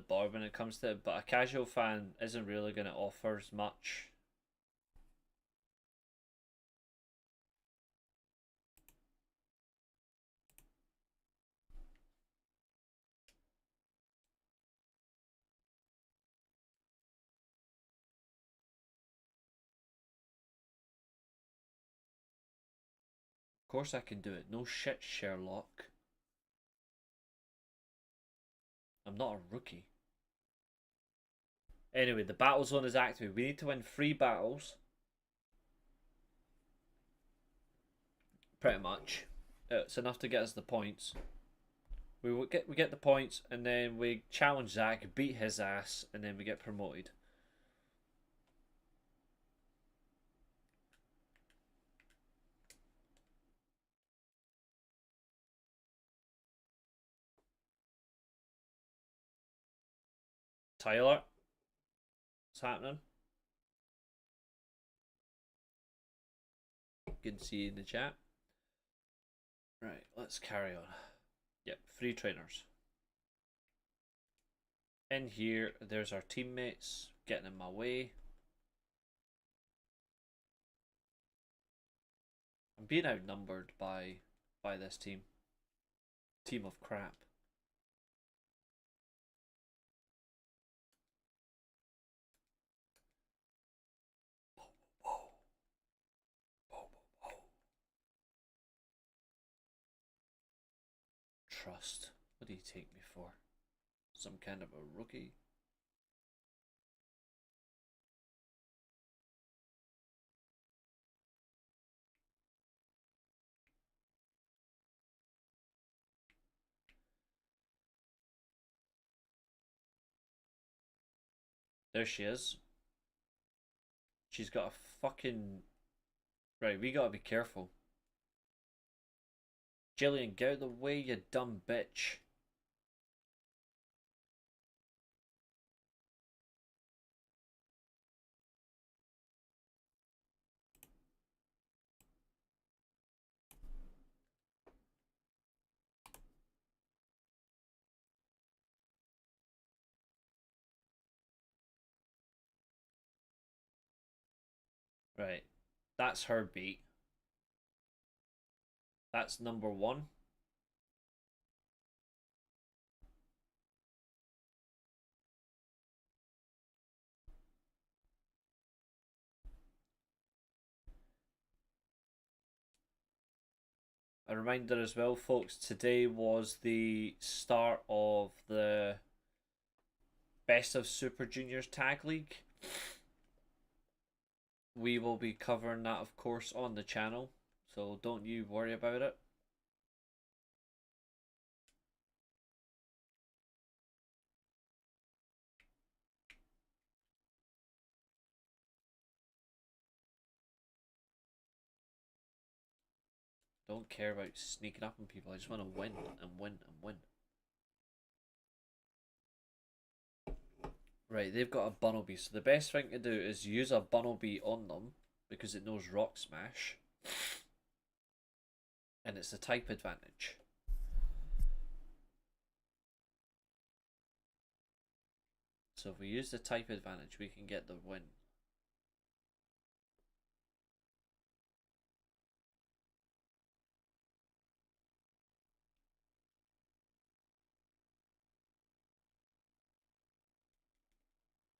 bored when it comes to it, but a casual fan isn't really going to offer as much. Of course I can do it. No shit, Sherlock. I'm not a rookie. Anyway, the battle zone is active. We need to win 3 battles. Pretty much. It's enough to get us the points. we get the points, and then we challenge Zach, beat his ass, and then we get promoted. Tyler, what's happening? Good to see you in the chat. Right, let's carry on. Yep, 3 trainers. In here, there's our teammates getting in my way. I'm being outnumbered by this team. Team of crap. Trust. What do you take me for? Some kind of a rookie? There she is. She's got a fucking... Right, we gotta be careful. Jillian, get out of the way, you dumb bitch. Right, that's her beat. That's number 1. A reminder as well, folks, today was the start of the Best of Super Juniors Tag League. We will be covering that, of course, on the channel, so don't you worry about it. Don't care about sneaking up on people. I just want to win and win and win. Right, they've got a Bunnelby, so the best thing to do is use a Bunnelby on them because it knows Rock Smash. And it's a type advantage. So if we use the type advantage, we can get the win.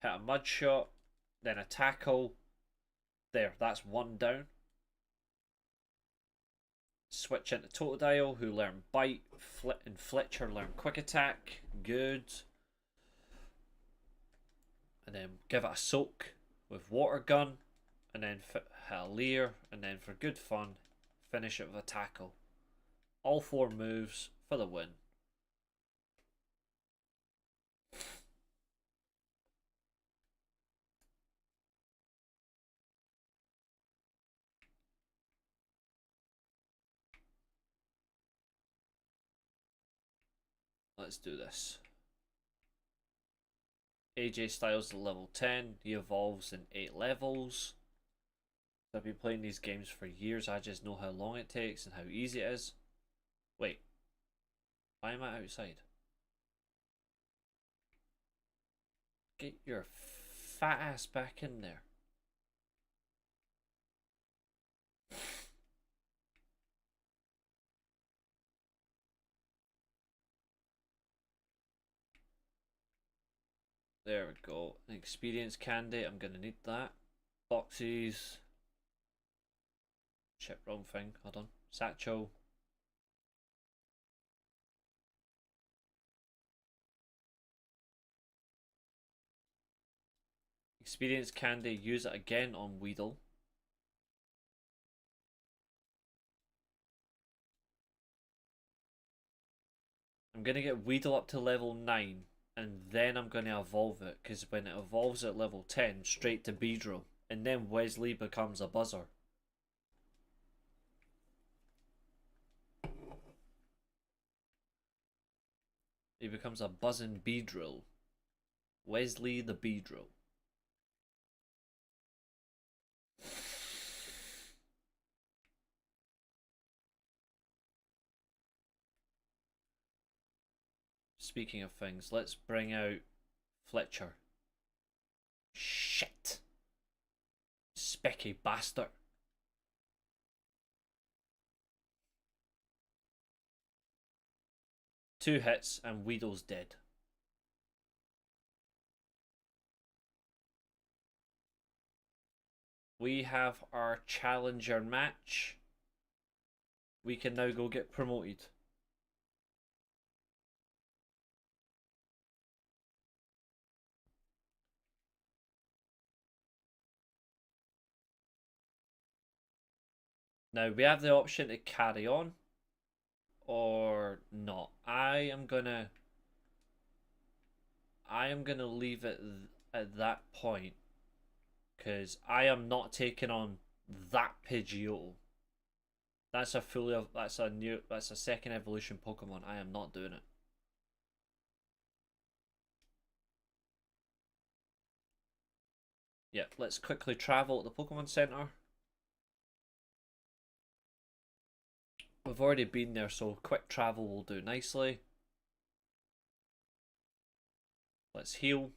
Hit a mud shot, then a tackle. There, that's 1 down. Switch into Totodile, who learn Bite, and Fletcher learn Quick Attack. Good. And then give it a soak with Water Gun, and then hit a Leer, and then for good fun, finish it with a tackle. All 4 moves for the win. Let's do this. AJ Styles is level 10. He evolves in 8 levels. I've been playing these games for years. I just know how long it takes and how easy it is. Wait. Why am I outside? Get your fat ass back in there. There we go. An experience candy. I'm going to need that. Boxes. Shit, wrong thing. Hold on. Satchel. Experience candy. Use it again on Weedle. I'm I'm going to get Weedle up to level 9, and then I'm going to evolve it, because when it evolves at level 10, straight to Beedrill, and then Wesley becomes a buzzer. He becomes a buzzing Beedrill. Wesley the Beedrill. Speaking of things, let's bring out Fletcher. Shit. Specky bastard. Two hits and Weedle's dead. We have our challenger match. We can now go get promoted. Now we have the option to carry on or not. I am gonna leave it at that point, because I am not taking on that Pidgeotto. That's a second evolution Pokemon. I am not doing it. Yeah, let's quickly travel to the Pokemon Center. We've already been there, so quick travel will do nicely. Let's heal.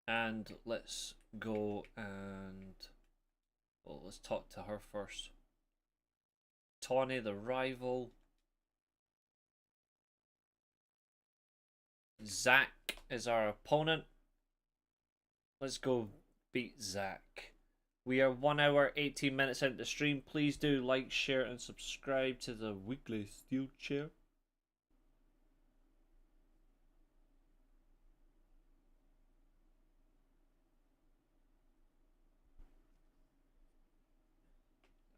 And let's go and... well, let's talk to her first. Tawny, the rival. Zach is our opponent. Let's go beat Zach. We are 1 hour 18 minutes into the stream. Please do like, share, and subscribe to the weekly Steel Chair.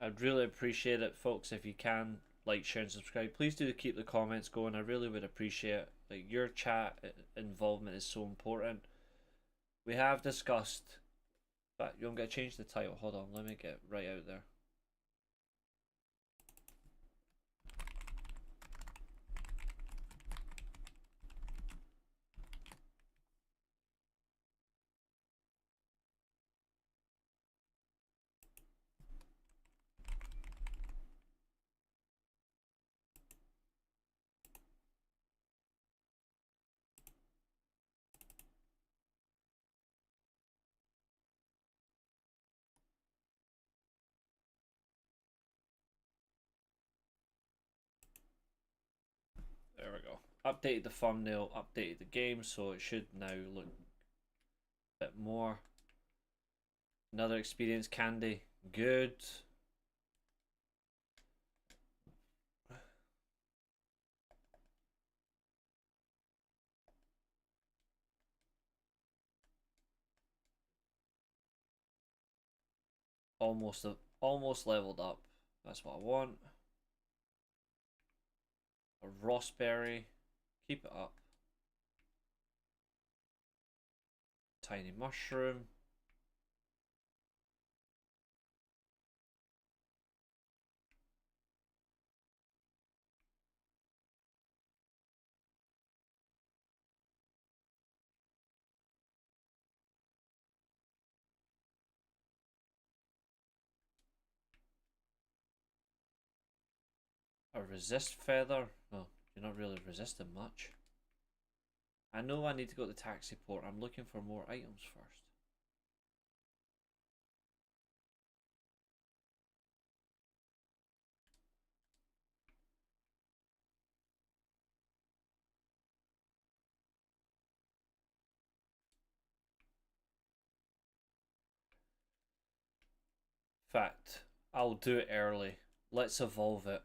I'd really appreciate it, folks, if you can like, share, and subscribe. Please do keep the comments going. I really would appreciate it. Like, your chat involvement is so important. We have discussed... but you don't get to change the title. Hold on, let me get right out there. There we go. Updated the thumbnail, updated the game, so it should now look a bit more. Another experience candy. Good. Almost leveled up. That's what I want. A Rossberry. Keep it up. Tiny Mushroom. A Resist Feather. No, you're not really resisting much. I know I need to go to the taxi port. I'm looking for more items first. Fact, I'll do it early. Let's evolve it.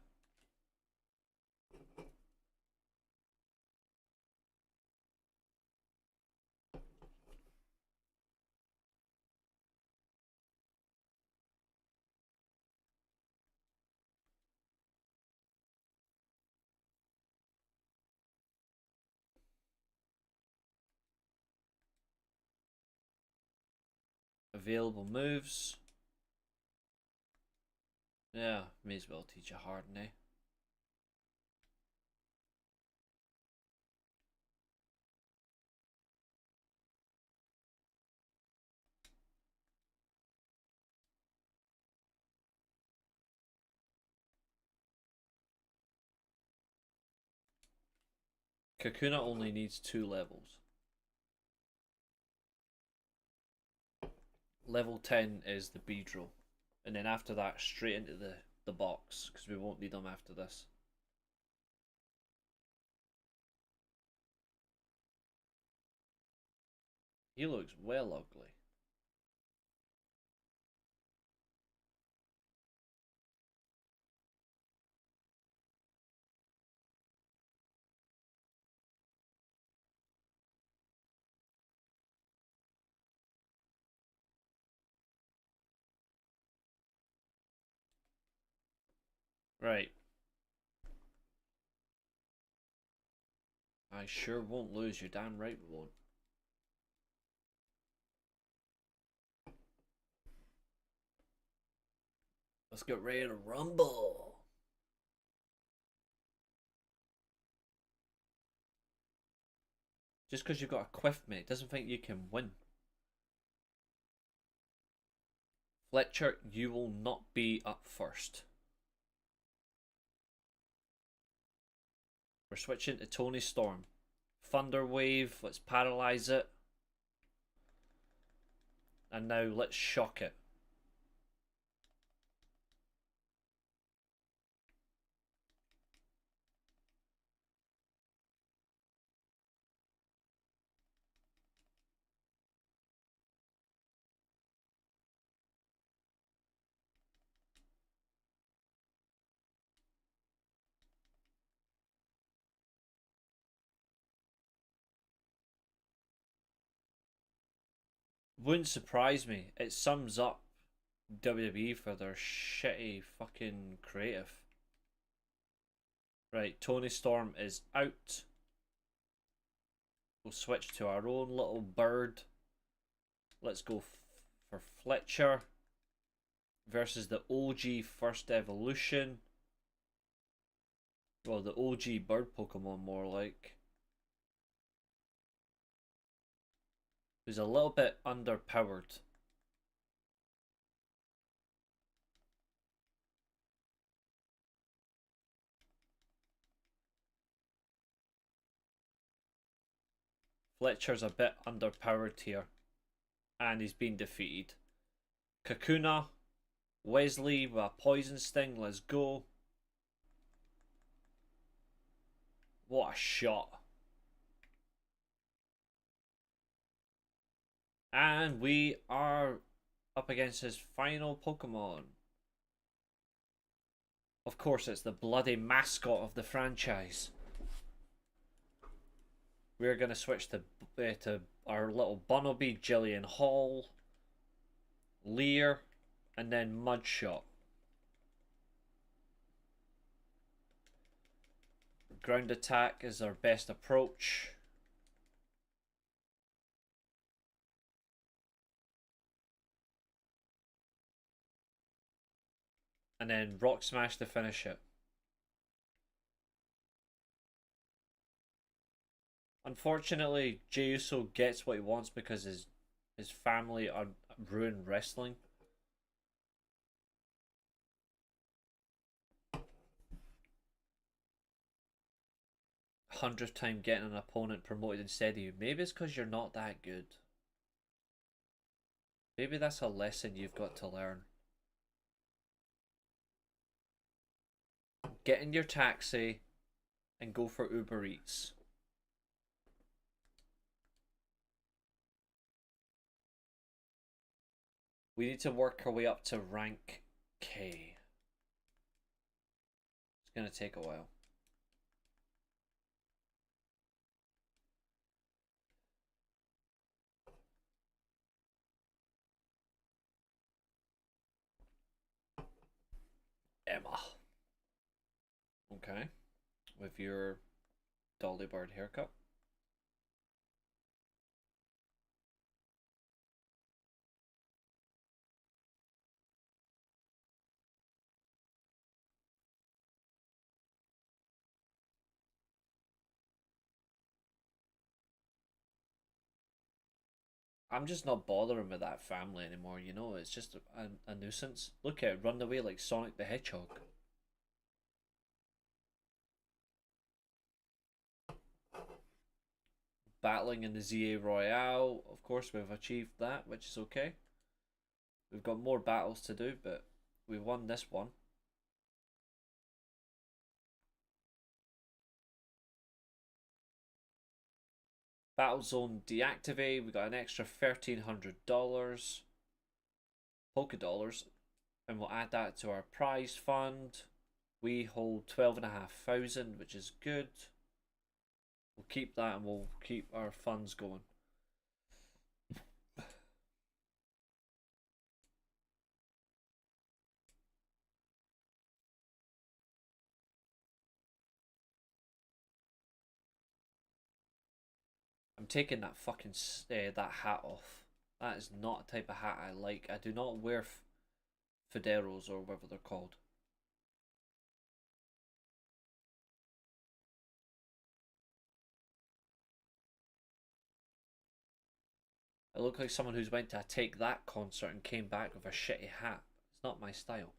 Available moves. Yeah, may as well teach a Harden, eh? Kakuna only needs 2 levels. Level 10 is the Beedrill. And then after that, straight into the box, because we won't need them after this. He looks well ugly. Right. I sure won't lose, you're damn right we won't. Let's get ready to rumble. Just because you've got a quiff, mate, doesn't think you can win. Fletcher, you will not be up first. We're switching to Tony Storm. Thunder Wave, let's paralyze it. And now let's shock it. Wouldn't surprise me. It sums up WWE for their shitty fucking creative. Right, Tony Storm is out. We'll switch to our own little bird. Let's go for Fletcher versus the OG First Evolution. Well, the OG bird Pokemon, more like. Who's a little bit underpowered. Fletcher's a bit underpowered here. And he's been defeated. Kakuna, Wesley with a Poison Sting, let's go. What a shot. And we are up against his final Pokemon. Of course, it's the bloody mascot of the franchise. We're going to switch to our little Bunnelby, Jillian Hall, Lear, and then Mudshot. Ground attack is our best approach. And then Rock Smash to finish it. Unfortunately, Jey Uso gets what he wants because his family are ruined wrestling. Hundredth time getting an opponent promoted instead of you. Maybe it's because you're not that good. Maybe that's a lesson you've got to learn. Get in your taxi and go for Uber Eats. We need to work our way up to rank K. It's going to take a while. Emma. Okay. With your Dolly Bird haircut. I'm just not bothering with that family anymore, you know? It's just a nuisance. Look at it, run away like Sonic the Hedgehog. Battling in the ZA Royale, of course, we've achieved that, which is okay. We've got more battles to do, but we won this one. Battle Zone deactivate, we got an extra $1,300 Polka Dollars, and we'll add that to our prize fund. We hold 12,500, which is good. We'll keep that and we'll keep our funds going. I'm taking that fucking that hat off. That is not a type of hat I like. I do not wear fedoras or whatever they're called. I look like someone who's went to a Take That concert and came back with a shitty hat. It's not my style.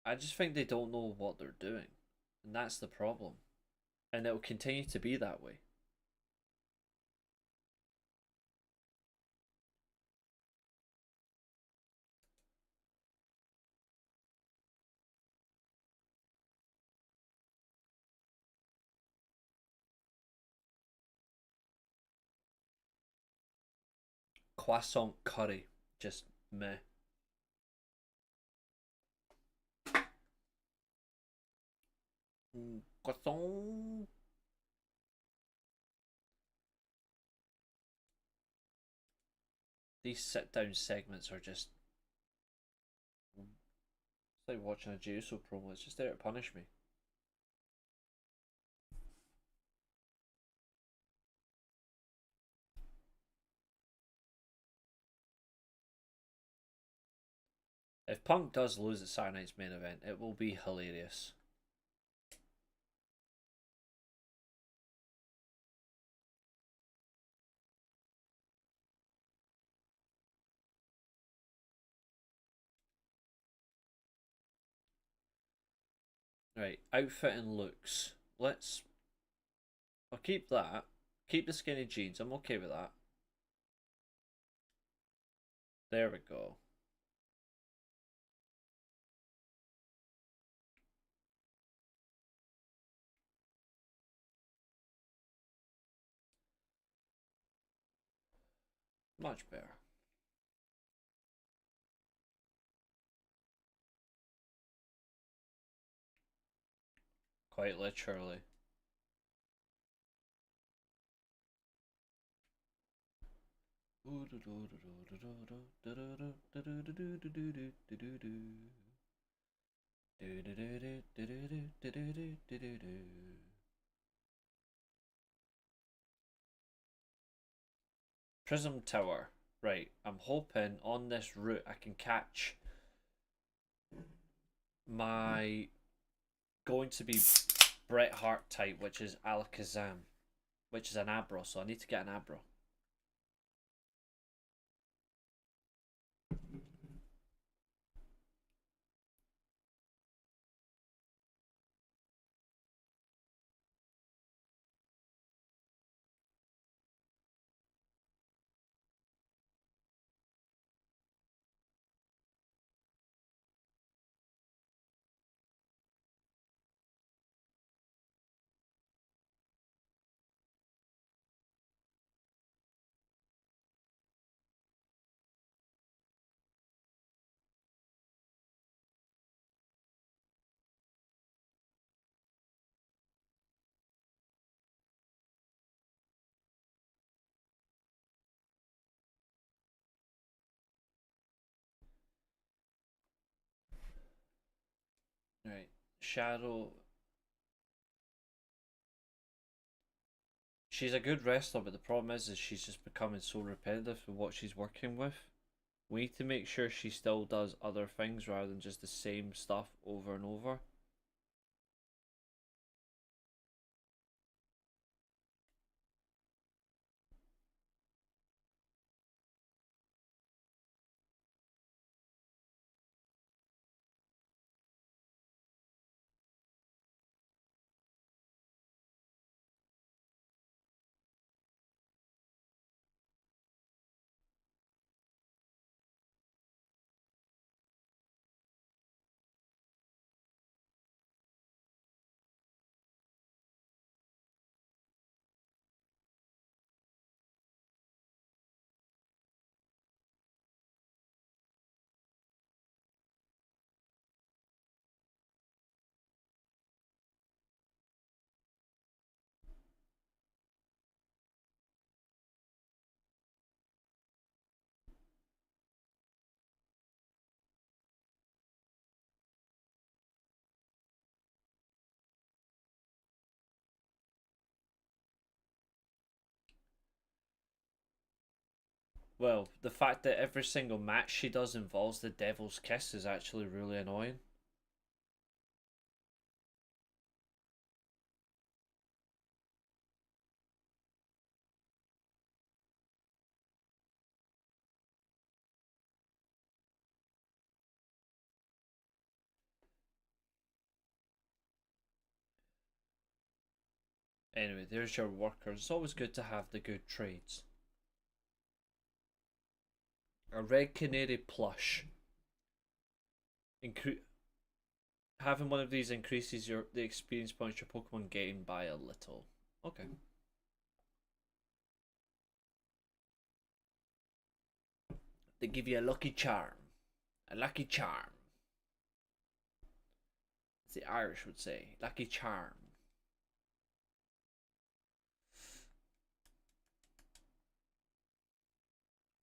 I just think they don't know what they're doing. And that's the problem. And it will continue to be that way. Croissant curry. Just meh. Croissant. These sit down segments are just. It's like watching a Juso promo. It's just there to punish me. If Punk does lose at Saturday Night's main event, it will be hilarious. Right, outfit and looks. Let's. I'll keep that. Keep the skinny jeans. I'm okay with that. There we go. Much better. Quite literally. Prism Tower. Right, I'm hoping on this route I can catch my going to be Bret Hart type, which is Alakazam, which is an Abra, so I need to get an Abra. Shadow. She's a good wrestler, but the problem is she's just becoming so repetitive with what she's working with. We need to make sure she still does other things rather than just the same stuff over and over. Well, the fact that every single match she does involves the Devil's Kiss is actually really annoying. Anyway, there's your workers. It's always good to have the good trades. A red canary plush. Having one of these increases the experience points your Pokemon gain by a little. Okay. They give you a lucky charm. A lucky charm. As the Irish would say. Lucky charm.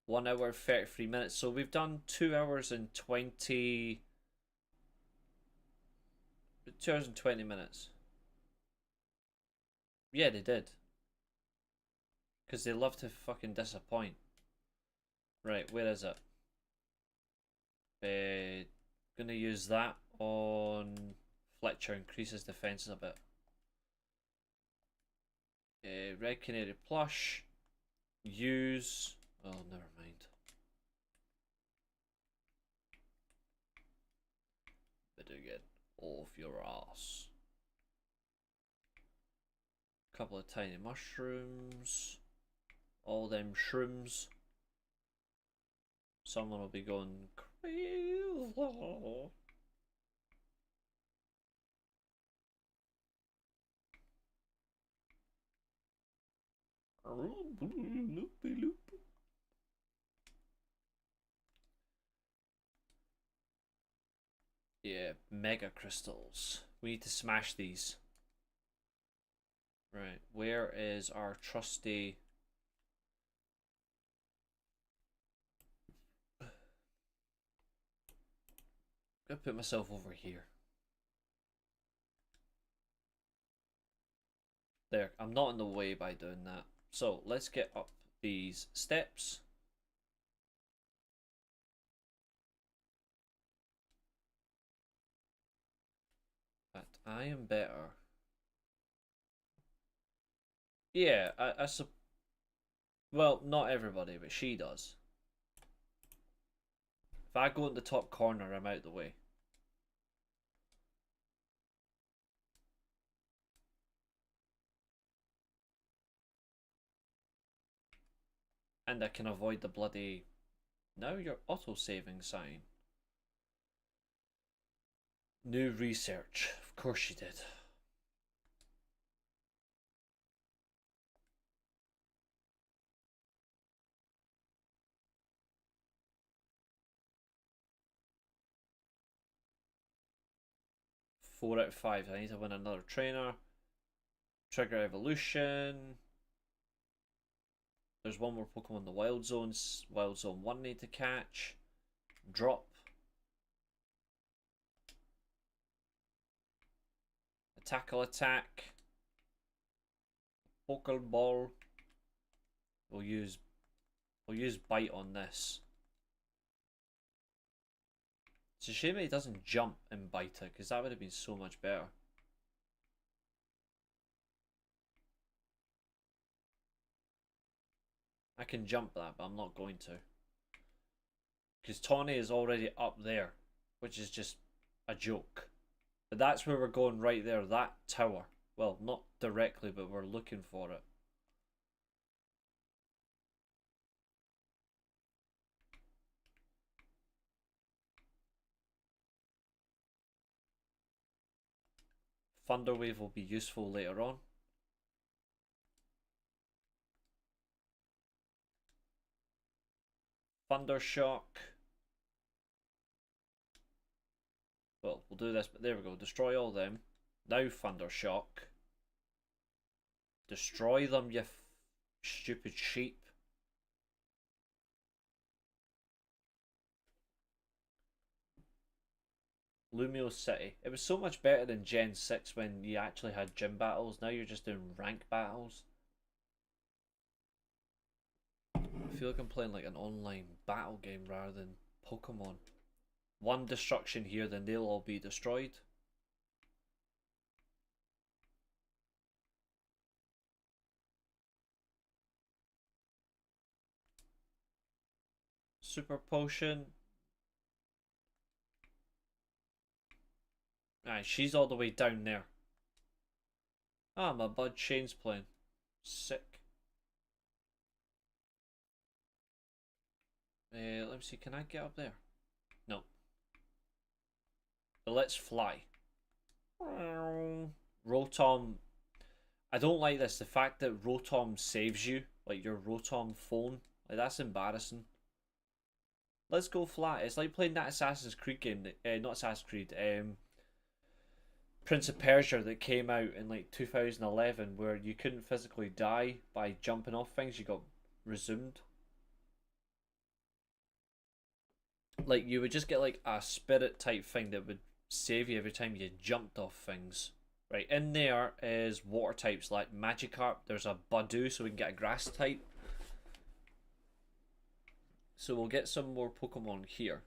One hour 33 minutes. So we've done 2 hours and 20. 2 hours and 20 minutes. Yeah, they did. Because they love to fucking disappoint. Right, where is it? Gonna use that on Fletcher, increases defense a bit. Red Canary Plush. Use. Oh, never mind. Better get off your ass. Couple of tiny mushrooms. All them shrooms. Someone will be going crazy. Yeah, mega crystals. We need to smash these. Right, where is our trusty... I'm gonna put myself over here. There, I'm not in the way by doing that. So, let's get up these steps. But I am better. Yeah, well, not everybody, but she does. If I go in the top corner, I'm out the way. And I can avoid the bloody... Now your auto-saving sign. New research. Of course she did. Four out of five. I need to win another trainer. Trigger evolution. There's one more Pokemon in the Wild Zones. Wild Zone 1 need to catch. Drop. Tackle attack. Pokeball. We'll use bite on this. It's a shame he doesn't jump and bite it, because that would have been so much better. I can jump that, but I'm not going to. Because Tawny is already up there, which is just a joke. But that's where we're going right there, that tower. Well, not directly, but we're looking for it. Thunderwave will be useful later on. Thundershock. Well, we'll do this, but there we go. Destroy all them. Now Thundershock. Destroy them, you stupid sheep. Lumio City. It was so much better than Gen 6 when you actually had gym battles. Now you're just doing rank battles. I feel like I'm playing like an online battle game rather than Pokemon. One destruction here, then they'll all be destroyed. Super Potion. Alright, she's all the way down there. Ah, my bud Shane's playing. Sick. Let me see, can I get up there? No. But let's fly. Rotom. I don't like this. The fact that Rotom saves you. Like your Rotom phone. Like that's embarrassing. Let's go fly. It's like playing that Assassin's Creed game. Not Assassin's Creed. Prince of Persia that came out in like 2011 where you couldn't physically die by jumping off things. You got resumed. Like you would just get like a spirit type thing that would save you every time you jumped off things. Right, in there is water types like Magikarp. There's a Badoo, so we can get a grass type. So we'll get some more Pokemon here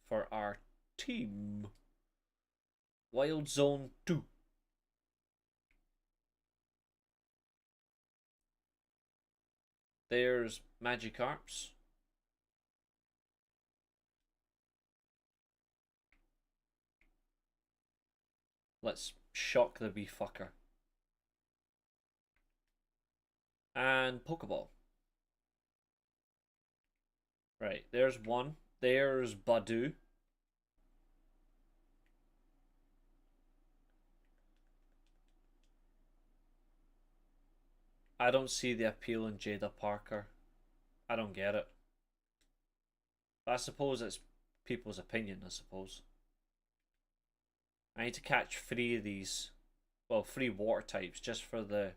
for our team. Wild Zone 2. There's Magikarps. Let's shock the wee fucker. And Pokeball. Right, there's one. There's Badoo. I don't see the appeal in Jada Parker. I don't get it. But I suppose it's people's opinion, I suppose. I need to catch 3 of these. Well, 3 water types just for the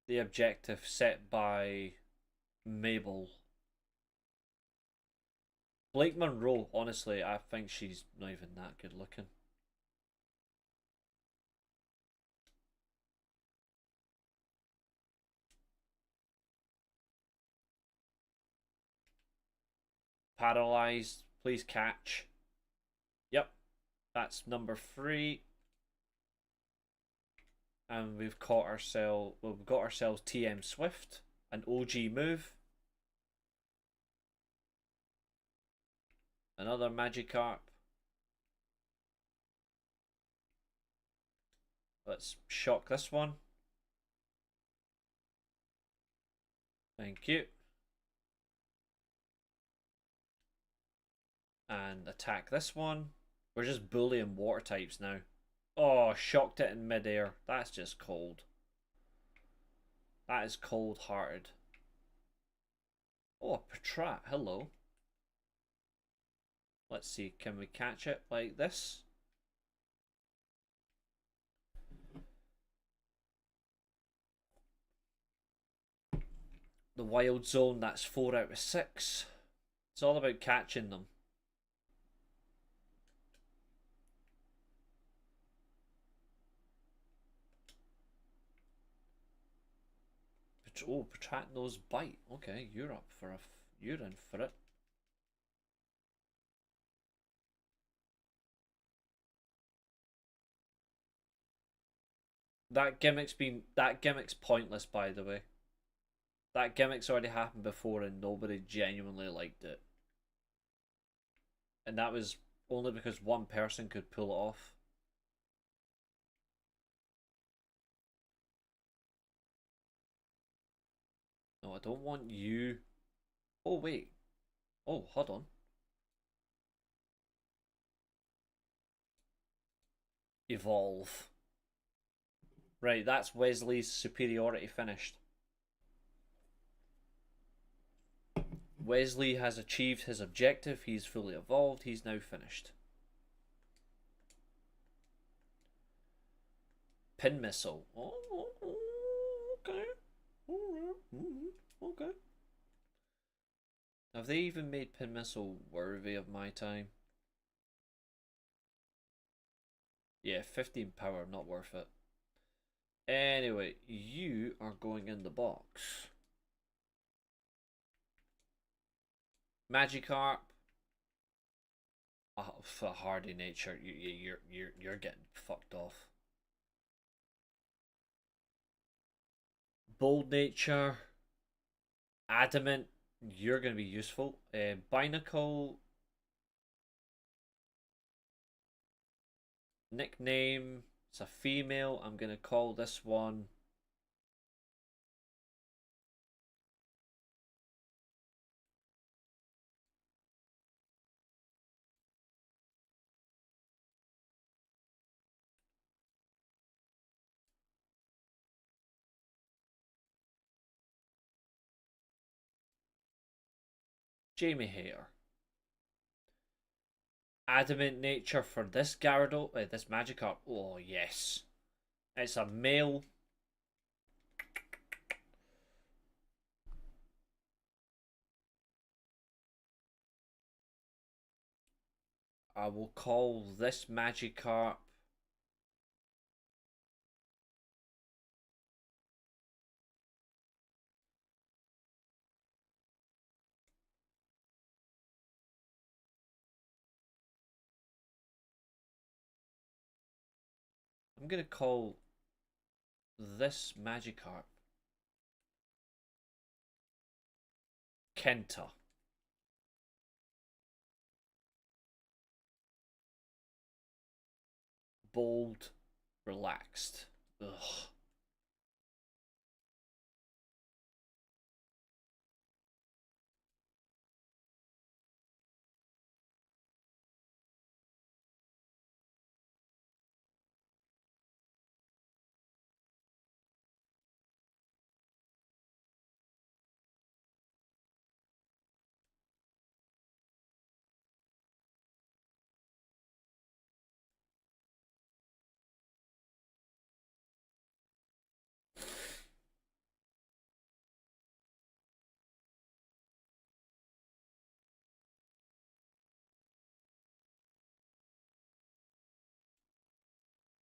objective set by Mabel. Blake Monroe, honestly, I think she's not even that good looking. Paralyzed, please catch. Yep, that's number 3. And we've caught ourselves, well, we've got ourselves TM Swift, an OG move. Another Magikarp. Let's shock this one. Thank you. And attack this one. We're just bullying water types now. Oh, shocked it in midair. That's just cold. That is cold-hearted. Oh, a Patrat. Hello. Let's see. Can we catch it like this? The Wild Zone, that's 4 out of 6. It's all about catching them. Oh, protract nose bite. Okay, you're up for a. You're in for it. That gimmick's pointless, by the way. That gimmick's already happened before and nobody genuinely liked it. And that was only because one person could pull it off. No, I don't want you. Oh, wait. Oh, hold on. Evolve. Right, that's Wesley's superiority finished. Wesley has achieved his objective. He's fully evolved. He's now finished. Pin missile. Oh, okay. Okay. Have they even made pin missile worthy of my time? Yeah, 15 power, not worth it. Anyway, you are going in the box. Magikarp. Oh, for hardy nature, you're getting fucked off. Bold nature. Adamant. You're going to be useful. Binacle. Nickname. It's a female. I'm going to call this one. Jamie Hare. Adamant nature for this Gyarados, this Magikarp. Oh, yes. It's a male. I will call this Magikarp. I'm going to call this Magikarp Kenta. Bold, relaxed. Ugh.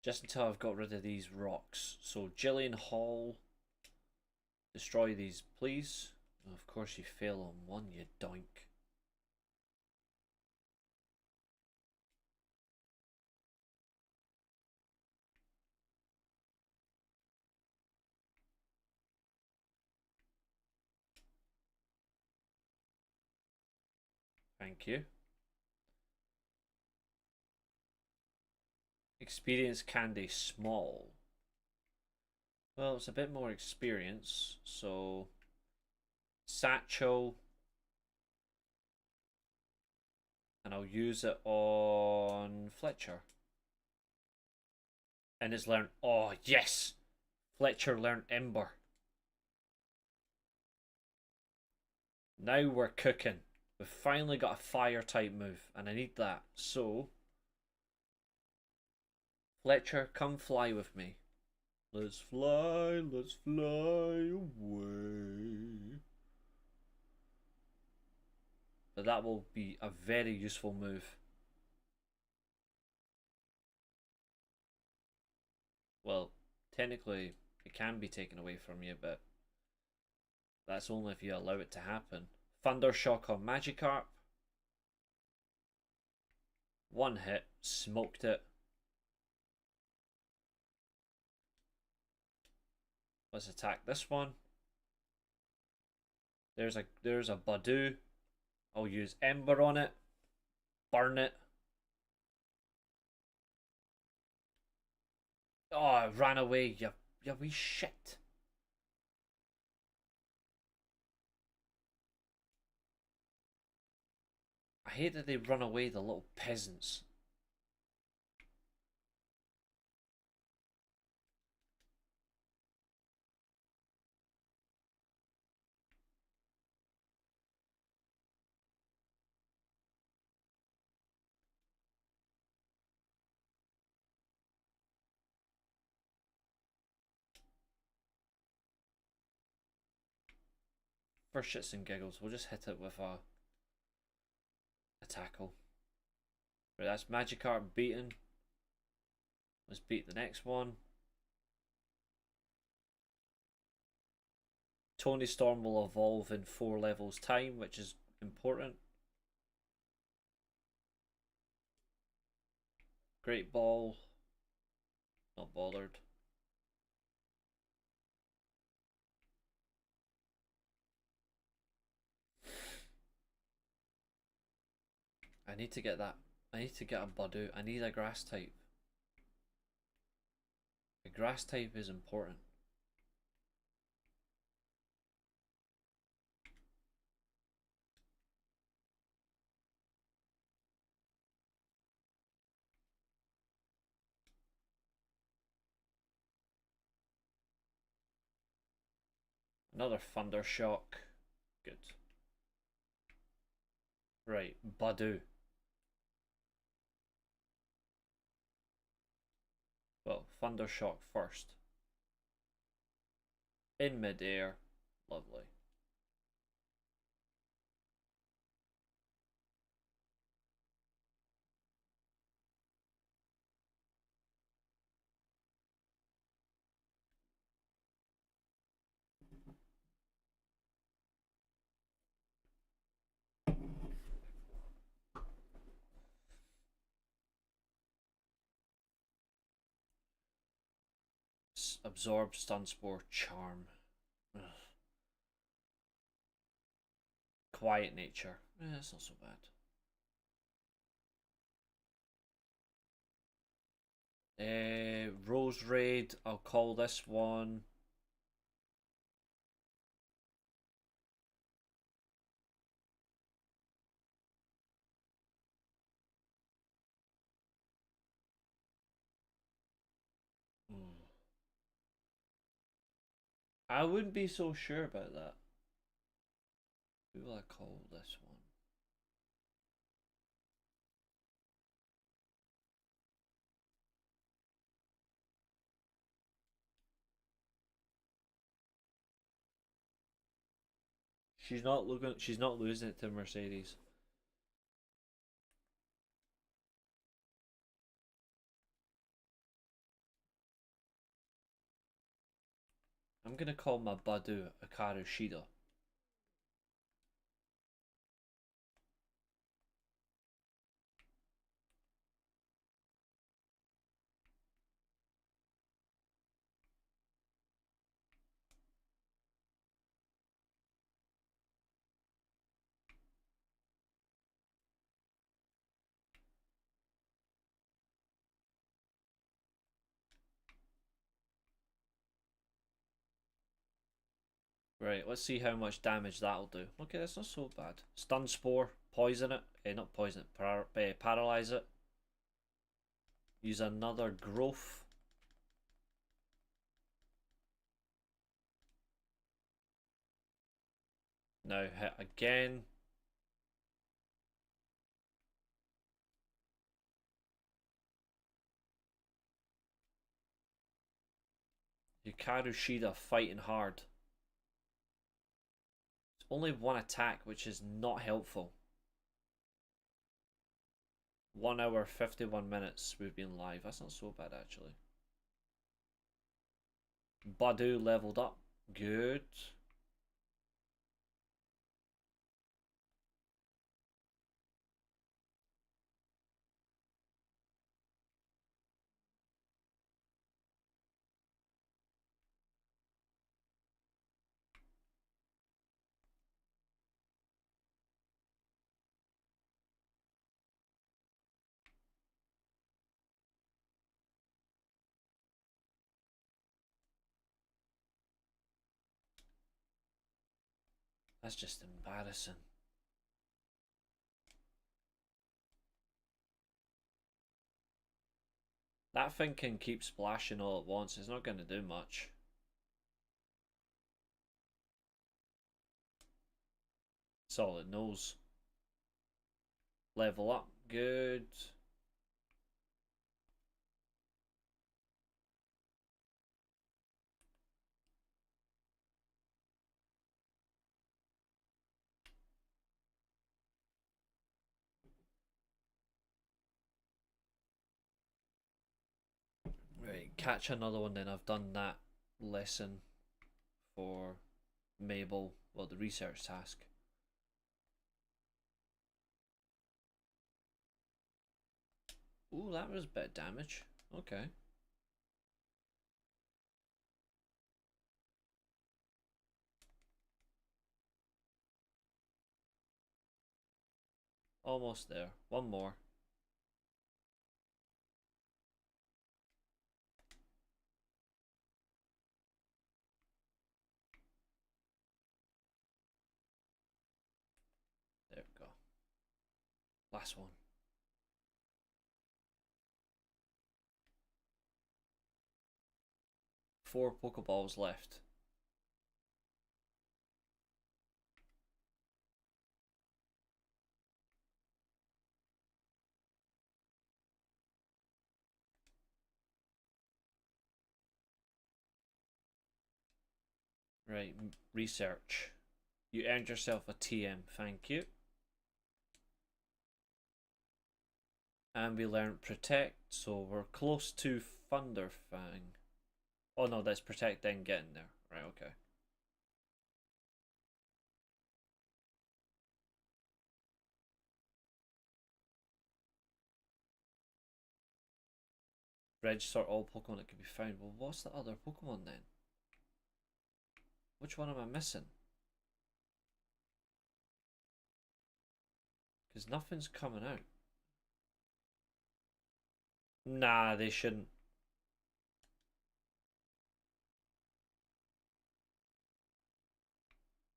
Just until I've got rid of these rocks. So Jillian Hall, destroy these, please. Oh, of course you fail on one, you doink. Thank you. Experience candy small. Well, it's a bit more experience, so Satchel, and I'll use it on Fletcher. And it's learned. Oh, yes! Fletcher learned Ember. Now we're cooking. We've finally got a fire type move, and I need that. So, Fletcher, come fly with me. Let's fly away. But that will be a very useful move. Well, technically, it can be taken away from you, but That's only if you allow it to happen. Thundershock on Magikarp. One hit, smoked it. Let's attack this one. There's a Badoo. I'll use Ember on it. Burn it. Oh, it ran away, you wee shit. I hate that they run away, the little peasants. For shits and giggles, we'll just hit it with a tackle. Right, that's Magikarp beaten. Let's beat the next one. Tony Storm will evolve in 4 levels time, which is important. Great Ball. Not bothered. I need to get that. I need to get a Badoo. I need a grass type. A grass type is important. Another Thundershock. Good. Right, Badoo. Well, Thundershock first. In midair. Lovely. Absorb, Stun Spore, Charm. Ugh. Quiet Nature. That's not so bad. Rose Raid, I'll call this one. I wouldn't be so sure about that. Who will I call this one? She's not looking. She's not losing it to Mercedes. I'm gonna call my Badoo Akaru Shida. Right, let's see how much damage that'll do. Okay, that's not so bad. Stun Spore, poison it. Not poison it, paralyze it. Use another growth. Now hit again. Hikaru Shida fighting hard. It's only one attack, which is not helpful. 1 hour 51 minutes we've been live. That's not so bad actually. Badoo leveled up. Good. That's just embarrassing. That thing can keep splashing all at once. It's not going to do much. That's all it knows. Level up. Good. Right, catch another one then. I've done that lesson for Mabel. Well, the research task. Ooh, that was a bit of damage. Okay. Almost there. One more. There we go. Last one. 4 Pokeballs left. Right, research. You earned yourself a TM, thank you. And we learned protect, so we're close to Thunderfang. Oh no, that's protect then getting there. Right, okay. Register all Pokemon that can be found. Well, what's the other Pokemon then? Which one am I missing? Because nothing's coming out. Nah, they shouldn't.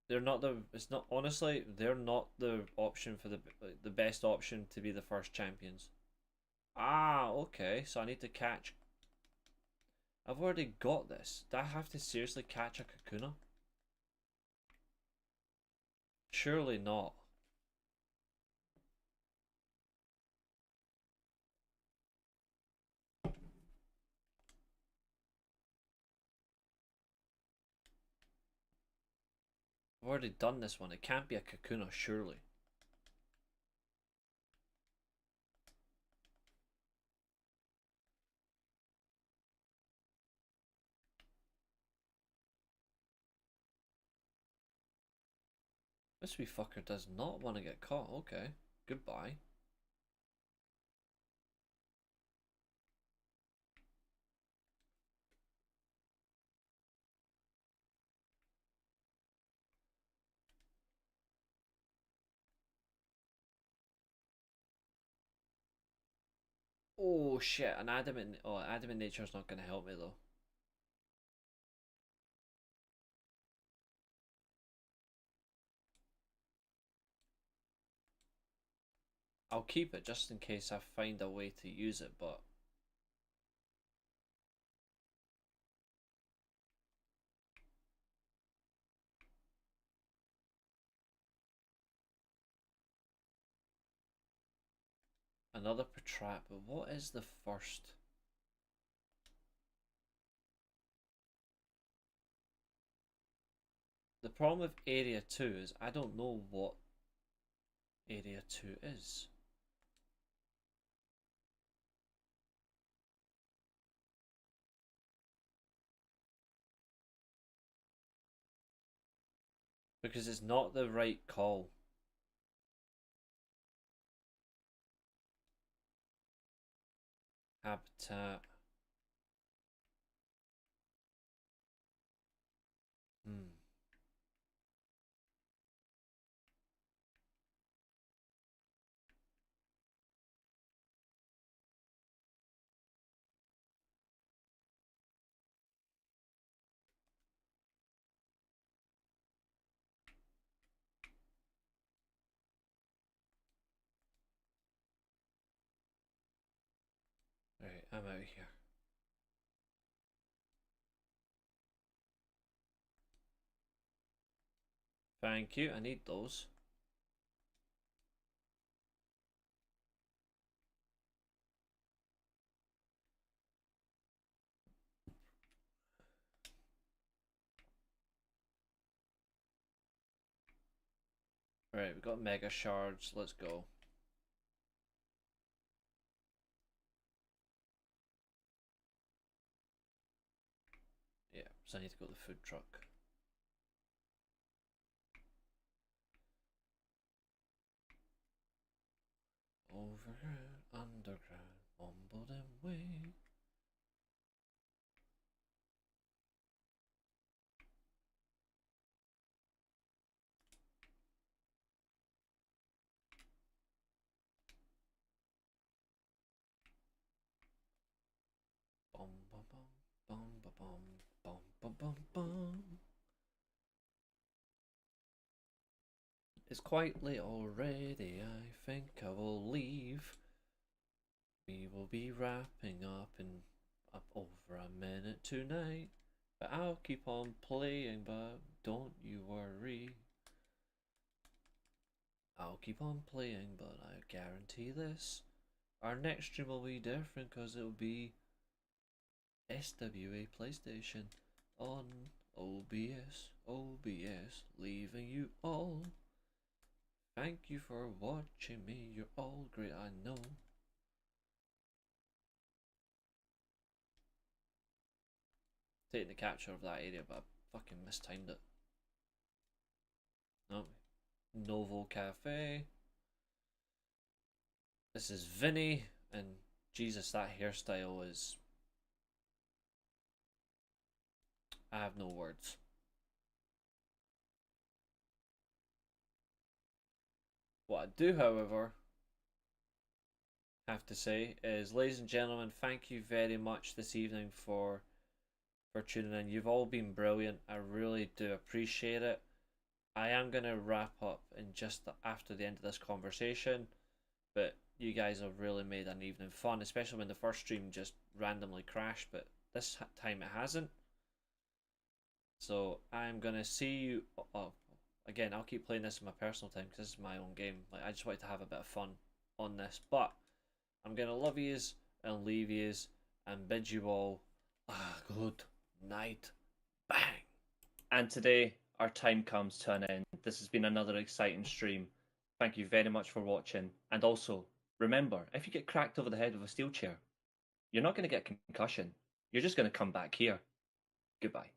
They're not the. It's not honestly. They're not the option for the best option to be the first champions. Ah, okay. So I need to catch. I've already got this. Do I have to seriously catch a Kakuna? Surely not. I've already done this one. It can't be a Kakuna, surely. This wee fucker does not want to get caught. Okay. Goodbye. Oh shit, an adamant. Oh, adamant nature's not going to help me though. I'll keep it just in case I find a way to use it, but another Patrap. But what is the first? The problem with Area 2 is I don't know what Area 2 is. Because it's not the right call. Habitat. Hmm. I'm out of here. Thank you, I need those. Right, we got mega shards, let's go. Yeah, so I need to go to the food truck. Overground, underground, mumbled and way. Bum bum bum bum bum bum bum bum bum. It's quite late already, I think I will leave. We will be wrapping up in over a minute tonight. But I'll keep on playing, but don't you worry. I'll keep on playing, but I guarantee this. Our next stream will be different because it'll be SWA PlayStation on OBS, leaving you all. Thank you for watching me, you're all great, I know. Taking the capture of that area, but I fucking mistimed it. No. Novo Cafe. This is Vinny, and Jesus, that hairstyle is... I have no words. What I do, however, have to say is, ladies and gentlemen, thank you very much this evening for tuning in. You've all been brilliant. I really do appreciate it. I am going to wrap up in just after the end of this conversation, but you guys have really made an evening fun, especially when the first stream just randomly crashed, but this time it hasn't. So I'm going to see you... again, I'll keep playing this in my personal time because this is my own game. Like, I just wanted to have a bit of fun on this, but I'm going to love yous and leave yous and bid you all a good night. Bang! And today, our time comes to an end. This has been another exciting stream. Thank you very much for watching. And also, remember, if you get cracked over the head with a steel chair, you're not going to get a concussion. You're just going to come back here. Goodbye.